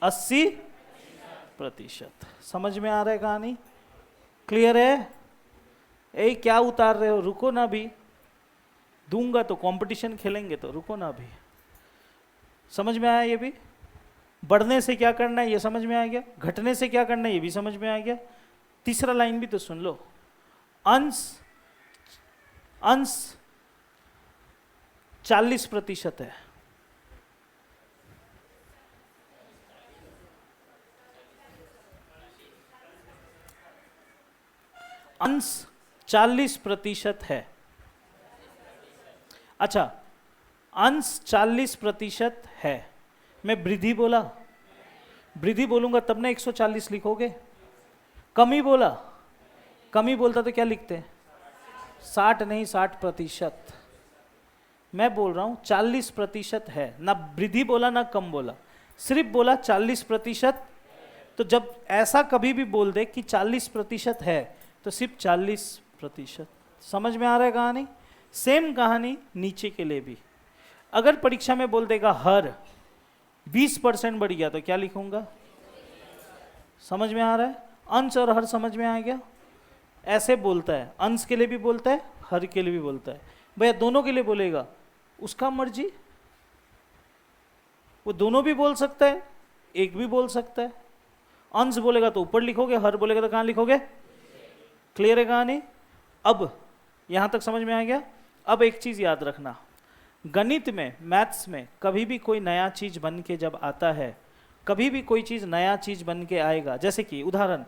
80%। समझ में आ रहा है कहानी? क्लियर है? ए क्या उतार रहे हो? रुको ना, भी दूंगा तो कंपटीशन खेलेंगे, तो रुको ना अभी। समझ में आया? ये भी बढ़ने से क्या करना है ये समझ में आ गया, घटने से क्या करना है ये भी समझ में आ गया। तीसरा लाइन भी तो सुन लो, अंश 40% है, अंश 40% है। अच्छा, अंश 40% है, मैं वृद्धि बोला, वृद्धि बोलूंगा तब ना 140 लिखोगे। कमी बोला, कमी बोलता तो क्या लिखते? 60 नहीं, 60%। मैं बोल रहा हूं 40% है, ना वृद्धि बोला ना कम बोला, सिर्फ बोला 40%। तो जब ऐसा कभी भी बोल दे कि 40% है तो सिर्फ 40%। समझ में आ रहा है कहानी? सेम कहानी नीचे के लिए भी। अगर परीक्षा में बोल देगा हर 20% बढ़ गया तो क्या लिखूंगा? समझ में आ रहा है? अंश और हर समझ में आ गया? ऐसे बोलता है, अंश के लिए भी बोलता है, हर के लिए भी बोलता है। भैया दोनों के लिए बोलेगा, उसका मर्जी, वो दोनों भी बोल सकता है, एक भी बोल सकता है। अंश बोलेगा तो ऊपर लिखोगे, हर बोलेगा तो कहां लिखोगे? क्लियर है कहानी? अब यहां तक समझ में आ गया? अब एक चीज याद रखना, गणित में, मैथ्स में कभी भी कोई नया चीज बन के जब आता है, कभी भी कोई चीज नया चीज बन के आएगा, जैसे कि उदाहरण,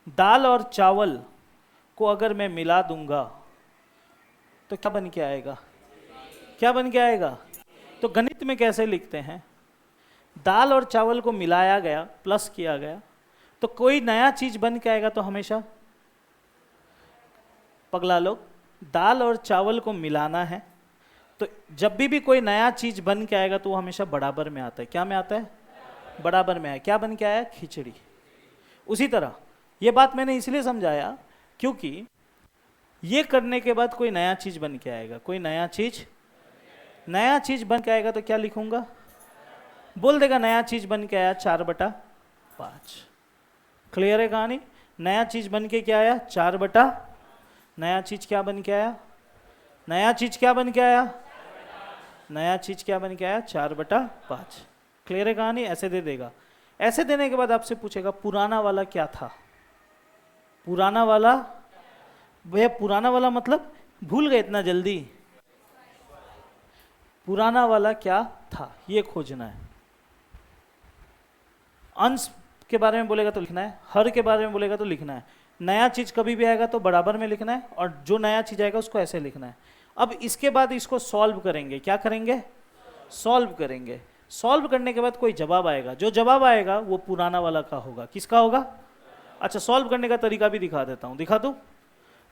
दाल और चावल को अगर मैं मिला दूंगा तो क्या बन के आएगा? क्या बन के आएगा? तो गणित में कैसे लिखते हैं? दाल और चावल को मिलाया गया, प्लस किया गया, तो कोई नया चीज बन के आएगा तो हमेशा, पगला लोग, दाल और चावल को मिलाना है तो जब भी कोई नया चीज बन के आएगा तो वो हमेशा बराबर में आता है। क्या में आता है? बराबर में है। क्या बन के आया? खिचड़ी। उसी तरह ये बात मैंने इसलिए समझाया क्योंकि ये करने के बाद कोई नया चीज बन के आएगा, कोई नया चीज बन के आएगा तो क्या लिखूंगा? बोल देगा नया चीज बन के आया 4/5। क्लियर है कहानी? नया चीज बन के क्या आया? 4/, नया चीज क्या बन के आया? नया चीज क्या बन के आया? नया चीज क्या बन के आया? 4/5। क्लियर है कहानी? ऐसे दे देगा। ऐसे देने के बाद आपसे पूछेगा पुराना वाला क्या था? पुराना वाला, भैया पुराना वाला मतलब भूल गए इतना जल्दी? पुराना वाला क्या था ये खोजना है। अंश के बारे में बोलेगा तो लिखना है, हर के बारे में बोलेगा तो लिखना है। नया चीज कभी भी आएगा तो बराबर में लिखना है, और जो नया चीज आएगा उसको ऐसे लिखना है। अब इसके बाद इसको सॉल्व करेंगे। क्या करेंगे? सॉल्व करेंगे। सॉल्व करने के बाद कोई जवाब आएगा, जो जवाब आएगा वो पुराना वाला का होगा। किसका होगा? अच्छा, सॉल्व करने का तरीका भी दिखा देता हूं, दिखा दूं?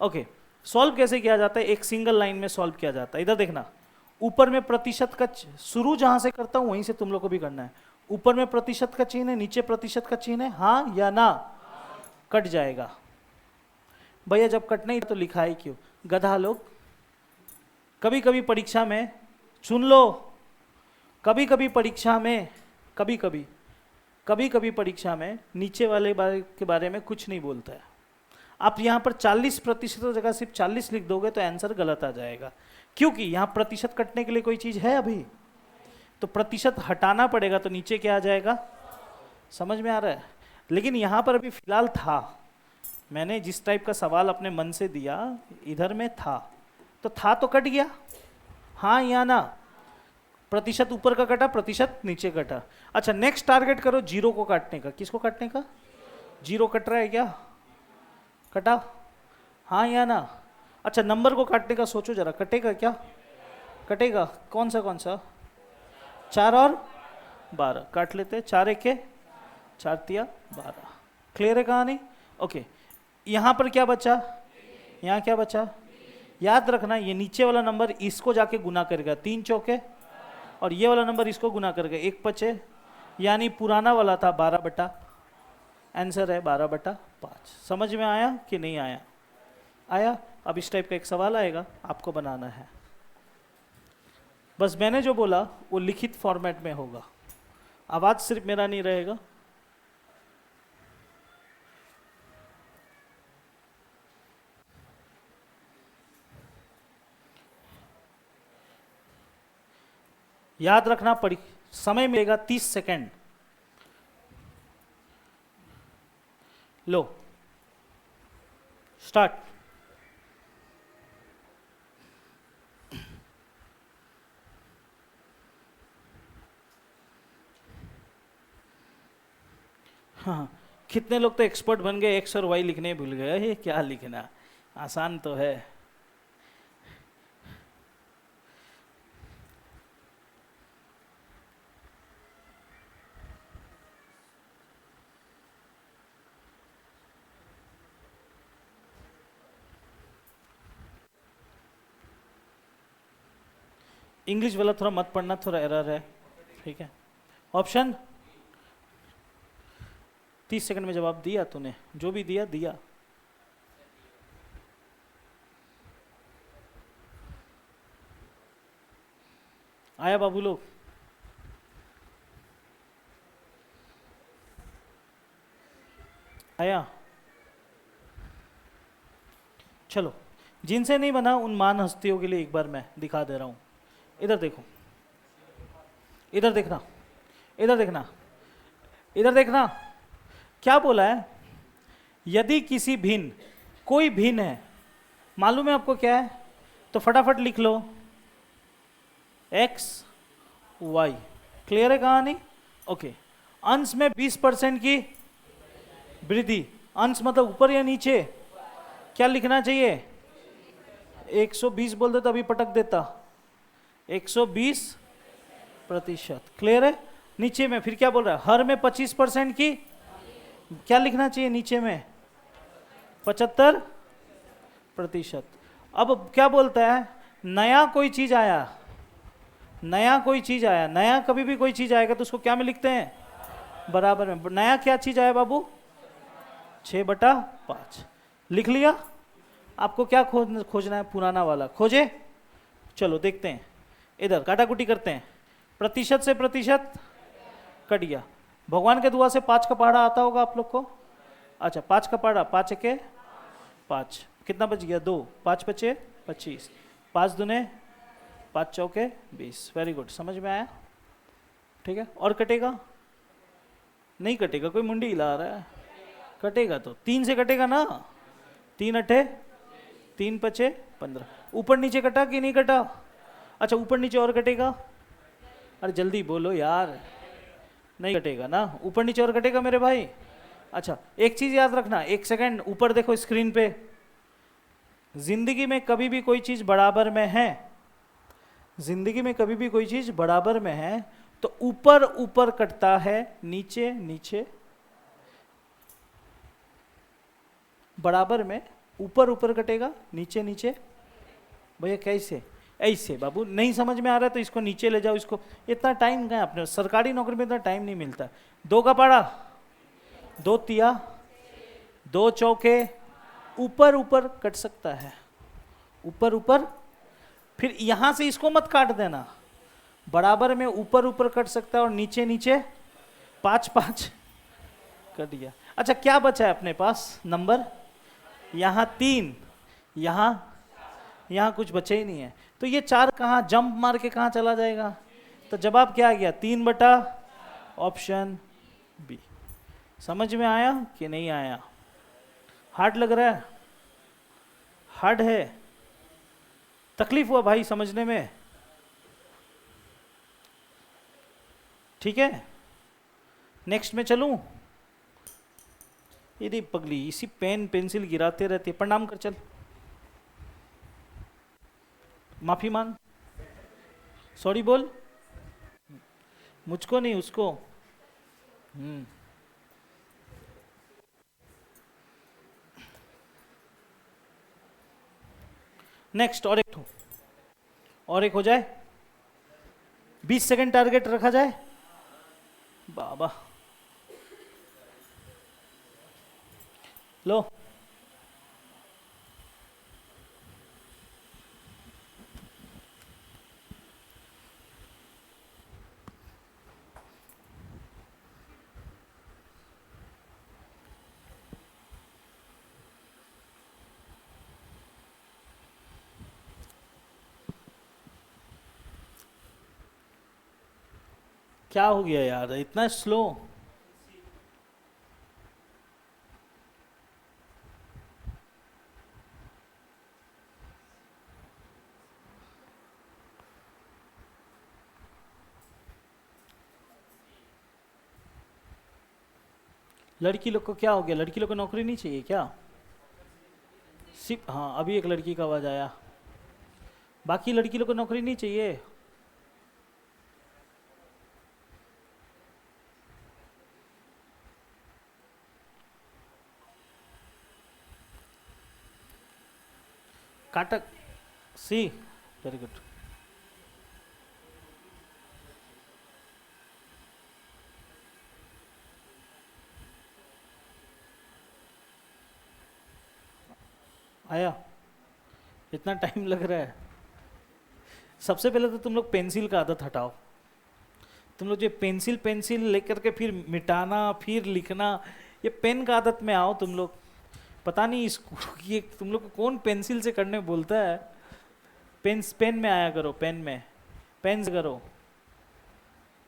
ओके, सॉल्व कैसे किया जाता है? एक सिंगल लाइन में सॉल्व किया जाता है। इधर देखना, ऊपर में प्रतिशत का शुरू जहां से करता हूं वहीं से तुम लोग को भी करना है। ऊपर में प्रतिशत का चिन्ह है, नीचे प्रतिशत का चिन्ह है, हाँ या ना? कट जाएगा। भैया जब कटना ही तो लिखा है क्यों? गधा लोग। कभी कभी परीक्षा में, सुन लो, कभी कभी परीक्षा में नीचे वाले के बारे में कुछ नहीं बोलता है। आप यहाँ पर 40% की जगह सिर्फ 40 लिख दोगे तो आंसर गलत आ जाएगा, क्योंकि यहाँ प्रतिशत कटने के लिए कोई चीज है अभी, तो प्रतिशत हटाना पड़ेगा, तो नीचे क्या आ जाएगा? समझ में आ रहा है? लेकिन यहाँ पर अभी फिलहाल था, मैंने जिस टाइप का सवाल अपने मन से दिया इधर में था, तो कट गया, हाँ या ना? प्रतिशत ऊपर का कटा, प्रतिशत नीचे कटा। अच्छा नेक्स्ट टारगेट करो जीरो को काटने का। किसको काटने का? जीरो कट रहा है क्या? कटा? हाँ या ना? अच्छा नंबर को काटने का सोचो जरा, कटेगा क्या? कटेगा। कौन सा कौन सा? 4 और 12 काट लेते हैं। 4 एके 4 तिया 12। क्लियर है कहानी? ओके। यहाँ पर क्या बचा? यहाँ क्या बचा? याद रखना ये नीचे वाला नंबर इसको जाके गुना करेगा, 3 चौके, और ये वाला नंबर इसको गुना करेगा, 1 पचे, यानी पुराना वाला था 12 बटा, आंसर है 12/5। समझ में आया कि नहीं आया? आया। अब इस टाइप का एक सवाल आएगा, आपको बनाना है। बस मैंने जो बोला वो लिखित फॉर्मेट में होगा, आवाज सिर्फ मेरा नहीं रहेगा। याद रखना, पड़ी समय मिलेगा 30 सेकेंड। लो स्टार्ट। हाँ, कितने लोग तो एक्सपर्ट बन गए, एक्स और वाई लिखने भूल गए। ये क्या लिखना, आसान तो है। इंग्लिश वाला थोड़ा मत पढ़ना, थोड़ा एरर है, ठीक है। ऑप्शन 30 सेकंड में जवाब दिया तूने, जो भी दिया दिया। आया बाबू लोग? आया? चलो, जिनसे नहीं बना उन मान हस्तियों के लिए एक बार मैं दिखा दे रहा हूं। इधर देखो, इधर देखना, इधर देखना, इधर देखना। क्या बोला है? यदि किसी भिन्न, कोई भिन्न है, मालूम है आपको क्या है? तो फटाफट लिख लो x y। क्लियर है कहानी? ओके। अंश में 20% की वृद्धि, अंश मतलब ऊपर या नीचे? क्या लिखना चाहिए? 120 बोल दे तो अभी पटक देता, 120%। क्लियर है? नीचे में फिर क्या बोल रहा है? हर में 25% की, क्या लिखना चाहिए नीचे में? 75%। अब क्या बोलता है? नया कोई चीज आया, नया कोई चीज आया, नया कभी भी कोई चीज आएगा तो उसको क्या में लिखते हैं? बराबर में। नया क्या चीज आया बाबू? 6/5। लिख लिया? आपको क्या खोजना है? पुराना वाला खोजे। चलो देखते हैं, इधर काटाकुटी करते हैं। प्रतिशत से प्रतिशत कट गया। भगवान के दुआ से 5 का पहाड़ा आता होगा आप लोग को। अच्छा 5 का पहाड़ा, 5 एके 5, कितना बच गया? 2, 5 बचे 25, 5 दूने 5 चौके 20। वेरी गुड, समझ में आया? ठीक है। और कटेगा? नहीं कटेगा, कोई मुंडी हिला रहा है। कटेगा तो 3 से कटेगा ना, 3 अठे 3 पचे 15। ऊपर नीचे कटा कि नहीं कटा? अच्छा ऊपर नीचे और कटेगा? अरे जल्दी बोलो यार, नहीं कटेगा ना, ऊपर नीचे और कटेगा मेरे भाई। अच्छा एक चीज याद रखना, 1 सेकंड ऊपर देखो स्क्रीन पे। जिंदगी में कभी भी कोई चीज बराबर में है, जिंदगी में कभी भी कोई चीज बराबर में है तो ऊपर ऊपर कटता है, नीचे नीचे। बराबर में ऊपर ऊपर कटेगा, नीचे नीचे। भैया कैसे? ऐसे बाबू, नहीं समझ में आ रहा है तो इसको नीचे ले जाओ। इसको इतना टाइम कहाँ अपने सरकारी नौकरी में इतना टाइम नहीं मिलता। 2 का पाड़ा, 2 तिया 2 चौके, ऊपर ऊपर कट सकता है, ऊपर ऊपर। फिर यहां से इसको मत काट देना, बराबर में ऊपर ऊपर कट सकता है और नीचे नीचे 5 5 कट गया। अच्छा क्या बचा है अपने पास नंबर? यहाँ 3, यहाँ कुछ बचे ही नहीं है। तो ये 4 कहाँ जंप मार के कहाँ चला जाएगा? तो जवाब क्या आ गया? 3 बटा ऑप्शन बी। समझ में आया कि नहीं आया? हार्ड लग रहा है? हार्ड है? तकलीफ हुआ भाई समझने में? ठीक है, नेक्स्ट में चलूं? ये देख पगली, इसी पेन पेंसिल गिराते रहती है। प्रणाम कर, चल माफी मांग, सॉरी बोल, मुझको नहीं उसको। नेक्स्ट, और एक हो जाए, 20 सेकंड टारगेट रखा जाए। बाबा लो, क्या हो गया यार, इतना स्लो? लड़की लोग को क्या हो गया? लड़की लोग को नौकरी नहीं चाहिए क्या? सिर्फ हाँ, अभी एक लड़की का आवाज आया, बाकी लड़की लोग को नौकरी नहीं चाहिए। काटक सी, वेरी गुड। आया, इतना टाइम लग रहा है? सबसे पहले तो तुम लोग पेंसिल का आदत हटाओ। तुम लोग जो पेंसिल पेंसिल लेकर के फिर मिटाना फिर लिखना, ये पेन का आदत में आओ तुम लोग। पता नहीं इसको ये तुम लोग को कौन पेंसिल से करने बोलता है। पेन में आया करो, पेन से करो।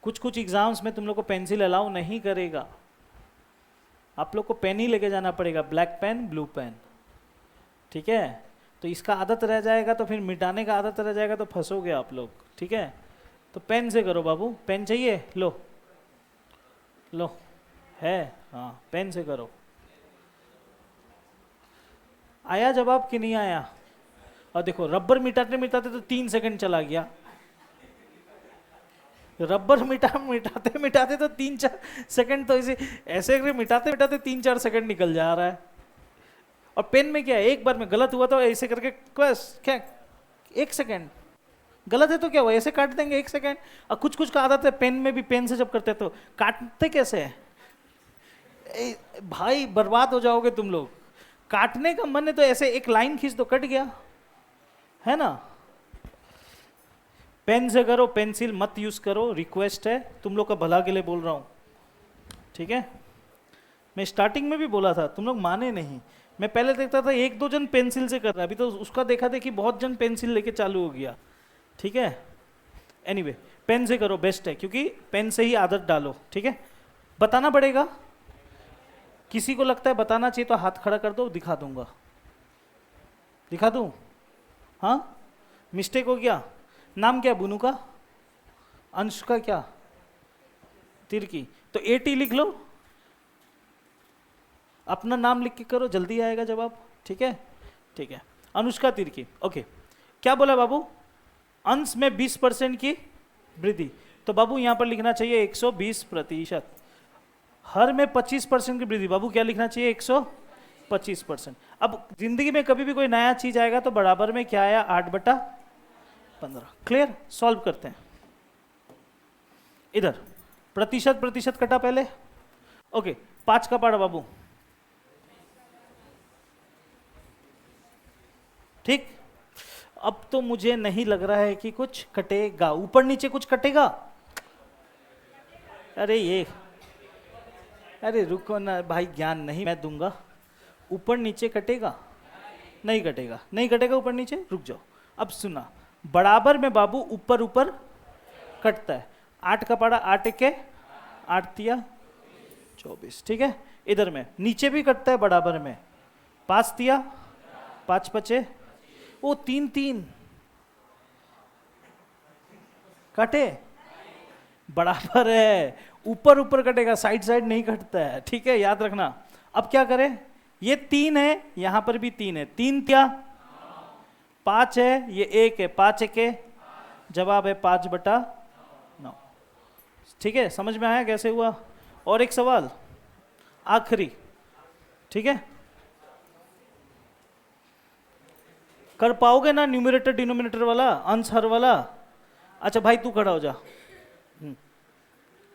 कुछ कुछ एग्जाम्स में तुम लोग को पेंसिल अलाउ नहीं करेगा, आप लोग को पेन ही लेके जाना पड़ेगा, ब्लैक पेन ब्लू पेन, ठीक है? तो इसका आदत रह जाएगा तो फिर मिटाने का आदत रह जाएगा तो फंसोगे आप लोग, ठीक है? तो पेन से करो बाबू। पेन चाहिए? लो लो, है? हाँ, पेन से करो। आया जवाब कि नहीं आया? और देखो, रबर मिटाते मिटाते तो 3 सेकंड चला गया। रबर मिटाते मिटाते तो 3-4 सेकंड तो ऐसे मिटाते मिटाते 3-4 सेकंड निकल जा रहा है। और पेन में क्या है, एक बार में गलत हुआ तो ऐसे करके बस, क्या 1 सेकंड गलत है तो क्या हुआ, ऐसे काट देंगे 1 सेकंड। और कुछ कुछ का आदत है पेन में भी, पेन से जब करते तो काटते कैसे है? भाई बर्बाद हो जाओगे तुम लोग। काटने का मन है तो ऐसे एक लाइन खींच दो, कट गया, है ना? पेन से करो, पेंसिल मत यूज करो, रिक्वेस्ट है, तुम लोग का भला के लिए बोल रहा हूं, ठीक है? मैं स्टार्टिंग में भी बोला था, तुम लोग माने नहीं। मैं पहले देखता था 1-2 जन पेंसिल से कर रहा है, अभी तो उसका देखा देखी बहुत जन पेंसिल लेके चालू हो गया, ठीक है? एनीवे, पेन से करो, बेस्ट है, क्योंकि पेन से ही आदत डालो, ठीक है? बताना पड़ेगा, किसी को लगता है बताना चाहिए तो हाथ खड़ा कर दो, दिखा दूंगा। दिखा दूं? हाँ, मिस्टेक हो गया। नाम क्या बुनू का? अंश का क्या? तिरकी। तो 80 लिख लो, अपना नाम लिख के करो, जल्दी आएगा जवाब, ठीक है? ठीक है, अनुष्का तिर्की, ओके। क्या बोला बाबू? अंश में 20% की वृद्धि, तो बाबू यहां पर लिखना चाहिए 120%। हर में 25% की वृद्धि, बाबू क्या लिखना चाहिए? 125%। अब जिंदगी में कभी भी कोई नया चीज आएगा तो बराबर में क्या आया? 8/15। क्लियर? सॉल्व करते हैं। इधर प्रतिशत प्रतिशत कटा पहले, ओके। 5 का पाड़ा बाबू, ठीक। अब तो मुझे नहीं लग रहा है कि कुछ कटेगा, ऊपर नीचे कुछ कटेगा। अरे ये, अरे रुको ना भाई, ज्ञान नहीं मैं दूंगा। ऊपर नीचे कटेगा? नहीं कटेगा, नहीं कटेगा ऊपर नीचे, रुक जाओ। अब सुना, बराबर में बाबू ऊपर ऊपर कटता है। 8 का पाड़ा, 8 के 8 तिया 24, ठीक है। इधर में नीचे भी कटता है बराबर में, 5 तिया 5 पचे, वो 3 3 काटे, बराबर है, ऊपर ऊपर कटेगा, साइड साइड नहीं कटता है, ठीक है, याद रखना। अब क्या करें, ये 3 है, यहां पर भी 3 है, 3 क्या 5 है, ये 1 है, 5 1 जवाब है 5/9। ठीक है, समझ में आया कैसे हुआ। और एक सवाल आखिरी, ठीक है, कर पाओगे ना न्यूमरेटर डिनोमिनेटर वाला, अंश हर वाला। अच्छा भाई तू खड़ा हो जा,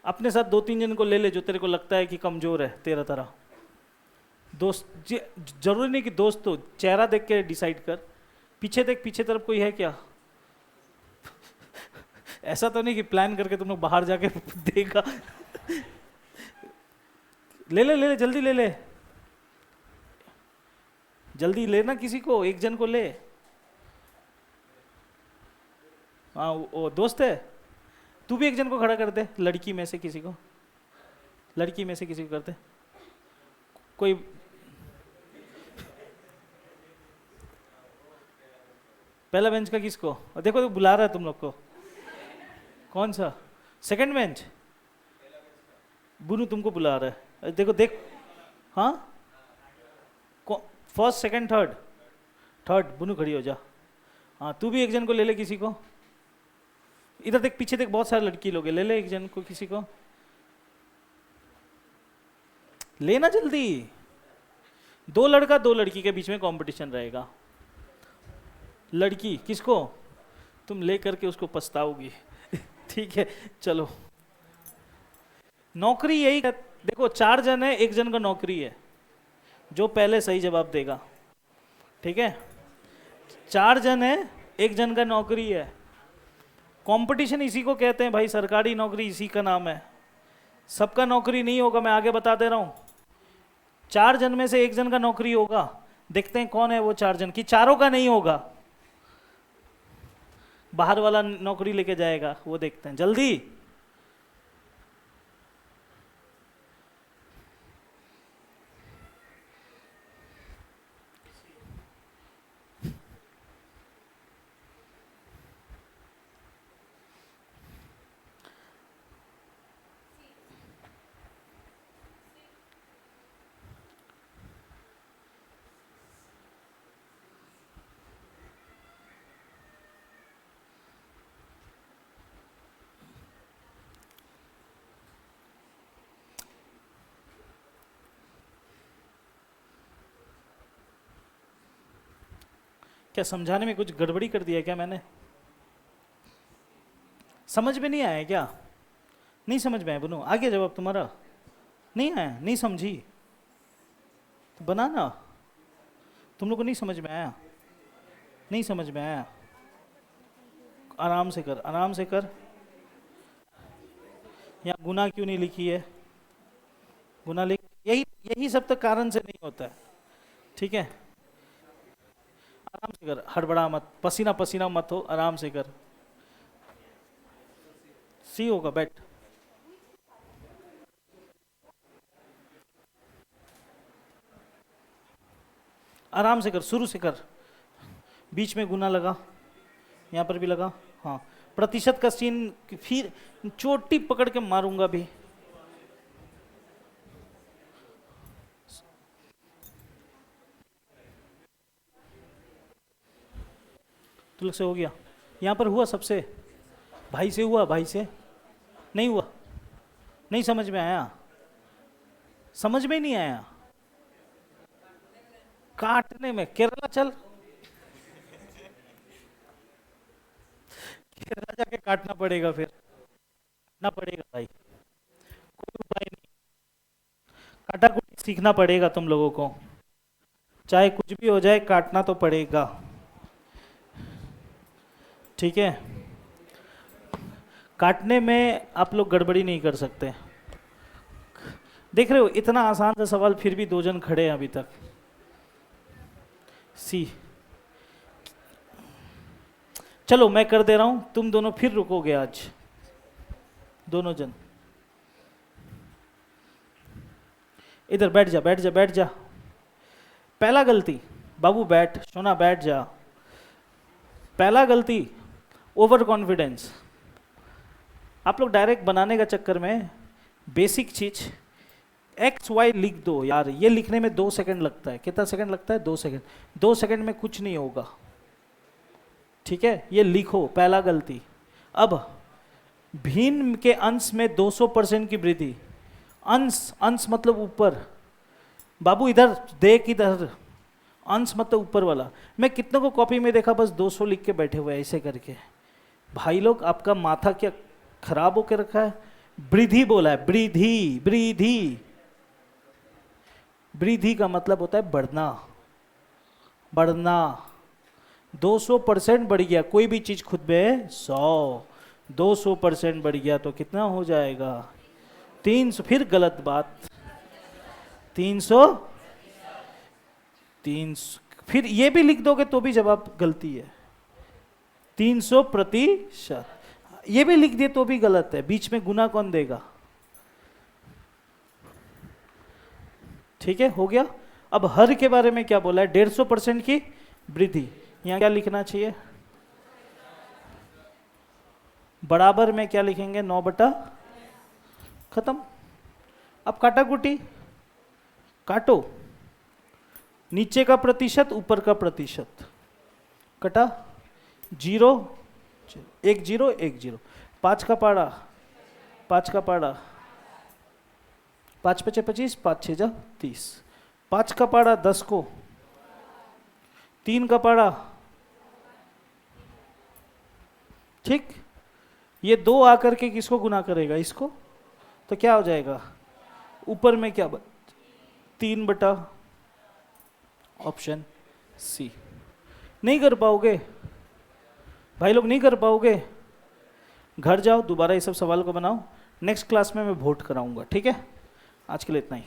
अपने साथ 2-3 जन को ले ले जो तेरे को लगता है कि कमजोर है तेरा तरह। दोस्त जरूरी नहीं कि दोस्त, तो चेहरा देख के डिसाइड कर। पीछे देख, पीछे तरफ कोई है क्या? ऐसा तो नहीं कि प्लान करके तुम लोग बाहर जाके देगा। ले ले ले ले, जल्दी ले ले, जल्दी लेना, किसी को, एक जन को ले। हाँ वो दोस्त है, तू भी एक जन को खड़ा कर दे, लड़की में से किसी को, लड़की में से किसी को कर दे कोई। पहला बेंच का किसको, देखो तो बुला रहा है तुम लोग को। कौन सा? सेकंड बेंच, बुनू तुमको बुला रहा है, देखो देख। हाँ फर्स्ट सेकंड थर्ड, थर्ड बुनू खड़ी हो जा। हाँ तू भी एक जन को ले ले किसी को, इधर देख, पीछे देख, बहुत सारे लड़की लोग हैं, ले ले एक जन को किसी को, लेना जल्दी। 2 लड़का 2 लड़की के बीच में कंपटीशन रहेगा। लड़की किसको, तुम ले करके उसको पछताओगी। ठीक है चलो, नौकरी यही देखो, 4 जन है, 1 जन का नौकरी है, जो पहले सही जवाब देगा। ठीक है, 4 जन है, 1 जन का नौकरी है। कंपटीशन इसी को कहते हैं भाई, सरकारी नौकरी इसी का नाम है। सबका नौकरी नहीं होगा, मैं आगे बता दे रहा हूं। 4 जन में से 1 जन का नौकरी होगा, देखते हैं कौन है वो 4 जन, की चारों का नहीं होगा, बाहर वाला नौकरी लेके जाएगा, वो देखते हैं जल्दी। क्या समझाने में कुछ गड़बड़ी कर दिया क्या मैंने? समझ में नहीं आया क्या? नहीं समझ में आया बुनो, आ गया जवाब तुम्हारा? नहीं आया, नहीं समझी तो बनाना। तुम लोग को नहीं समझ में आया, नहीं समझ में आया, आराम से कर, आराम से कर। यहाँ गुना क्यों नहीं लिखी है? गुना लिख, यही यही सब तो कारण से नहीं होता है। ठीक है, आराम से कर, हड़बड़ा मत, पसीना पसीना मत हो, आराम से कर। सी होगा, बैठ। आराम से कर, शुरू से कर, बीच में गुना लगा, यहाँ पर भी लगा। हाँ, प्रतिशत का सीन, फिर चोटी पकड़ के मारूंगा भी। तुलक से हो गया, यहाँ पर हुआ सबसे, भाई से हुआ, भाई से नहीं हुआ, नहीं समझ में आया, समझ में नहीं आया। काटने में केरला चल, केरला जाके काटना पड़ेगा, फिर काटना पड़ेगा भाई, कोई उपाय नहीं, काटा कुटी सीखना पड़ेगा तुम लोगों को, चाहे कुछ भी हो जाए काटना तो पड़ेगा। ठीक है, काटने में आप लोग गड़बड़ी नहीं कर सकते। देख रहे हो इतना आसान सा सवाल, फिर भी 2 जन खड़े हैं अभी तक। सी, चलो मैं कर दे रहा हूं, तुम दोनों फिर रुकोगे आज, दोनों जन इधर बैठ जा, बैठ जा, बैठ जा। पहला गलती, बाबू बैठ, सोना बैठ जा। पहला गलती, ओवर कॉन्फिडेंस। आप लोग डायरेक्ट बनाने का चक्कर में बेसिक चीज एक्स वाई लिख दो यार, ये लिखने में 2 सेकंड लगता है। कितना सेकंड लगता है? 2 सेकंड। 2 सेकंड में कुछ नहीं होगा, ठीक है, ये लिखो, पहला गलती। अब भिन्न के अंश में 200% की वृद्धि। अंश, अंश मतलब ऊपर, बाबू इधर देख, इधर अंश मतलब ऊपर वाला। मैं कितनों को कॉपी में देखा बस 200 लिख के बैठे हुए ऐसे करके। भाई लोग आपका माथा क्या खराब होके रखा है? वृद्धि बोला है, वृद्धि, वृद्धि, वृद्धि का मतलब होता है बढ़ना, बढ़ना। 200% बढ़ गया, कोई भी चीज खुद में 100, 200% बढ़ गया तो कितना हो जाएगा? 300। फिर गलत बात, 300, 300। फिर ये भी लिख दोगे तो भी जवाब गलती है। 300%, ये भी लिख दिए तो भी गलत है। बीच में गुना कौन देगा? ठीक है, हो गया। अब हर के बारे में क्या बोला है? 150% की वृद्धि। यहां क्या लिखना चाहिए? बराबर में क्या लिखेंगे? 9 बटा, खत्म। अब काटा कुटी, काटो, नीचे का प्रतिशत ऊपर का प्रतिशत, कटा, 0, 1 0 1 0, 5 का पाड़ा, 5 का पाड़ा, 5 5 25, 5 6 30, 5 का पाड़ा 10 को, 3 का पाड़ा, ठीक। ये 2 आकर के किसको गुना करेगा? इसको। तो क्या हो जाएगा? ऊपर में क्या? 3 बटा, ऑप्शन सी। नहीं कर पाओगे भाई लोग, नहीं कर पाओगे। घर जाओ दोबारा ये सब सवाल को बनाओ, नेक्स्ट क्लास में मैं वोट कराऊंगा, ठीक है। आज के लिए इतना ही।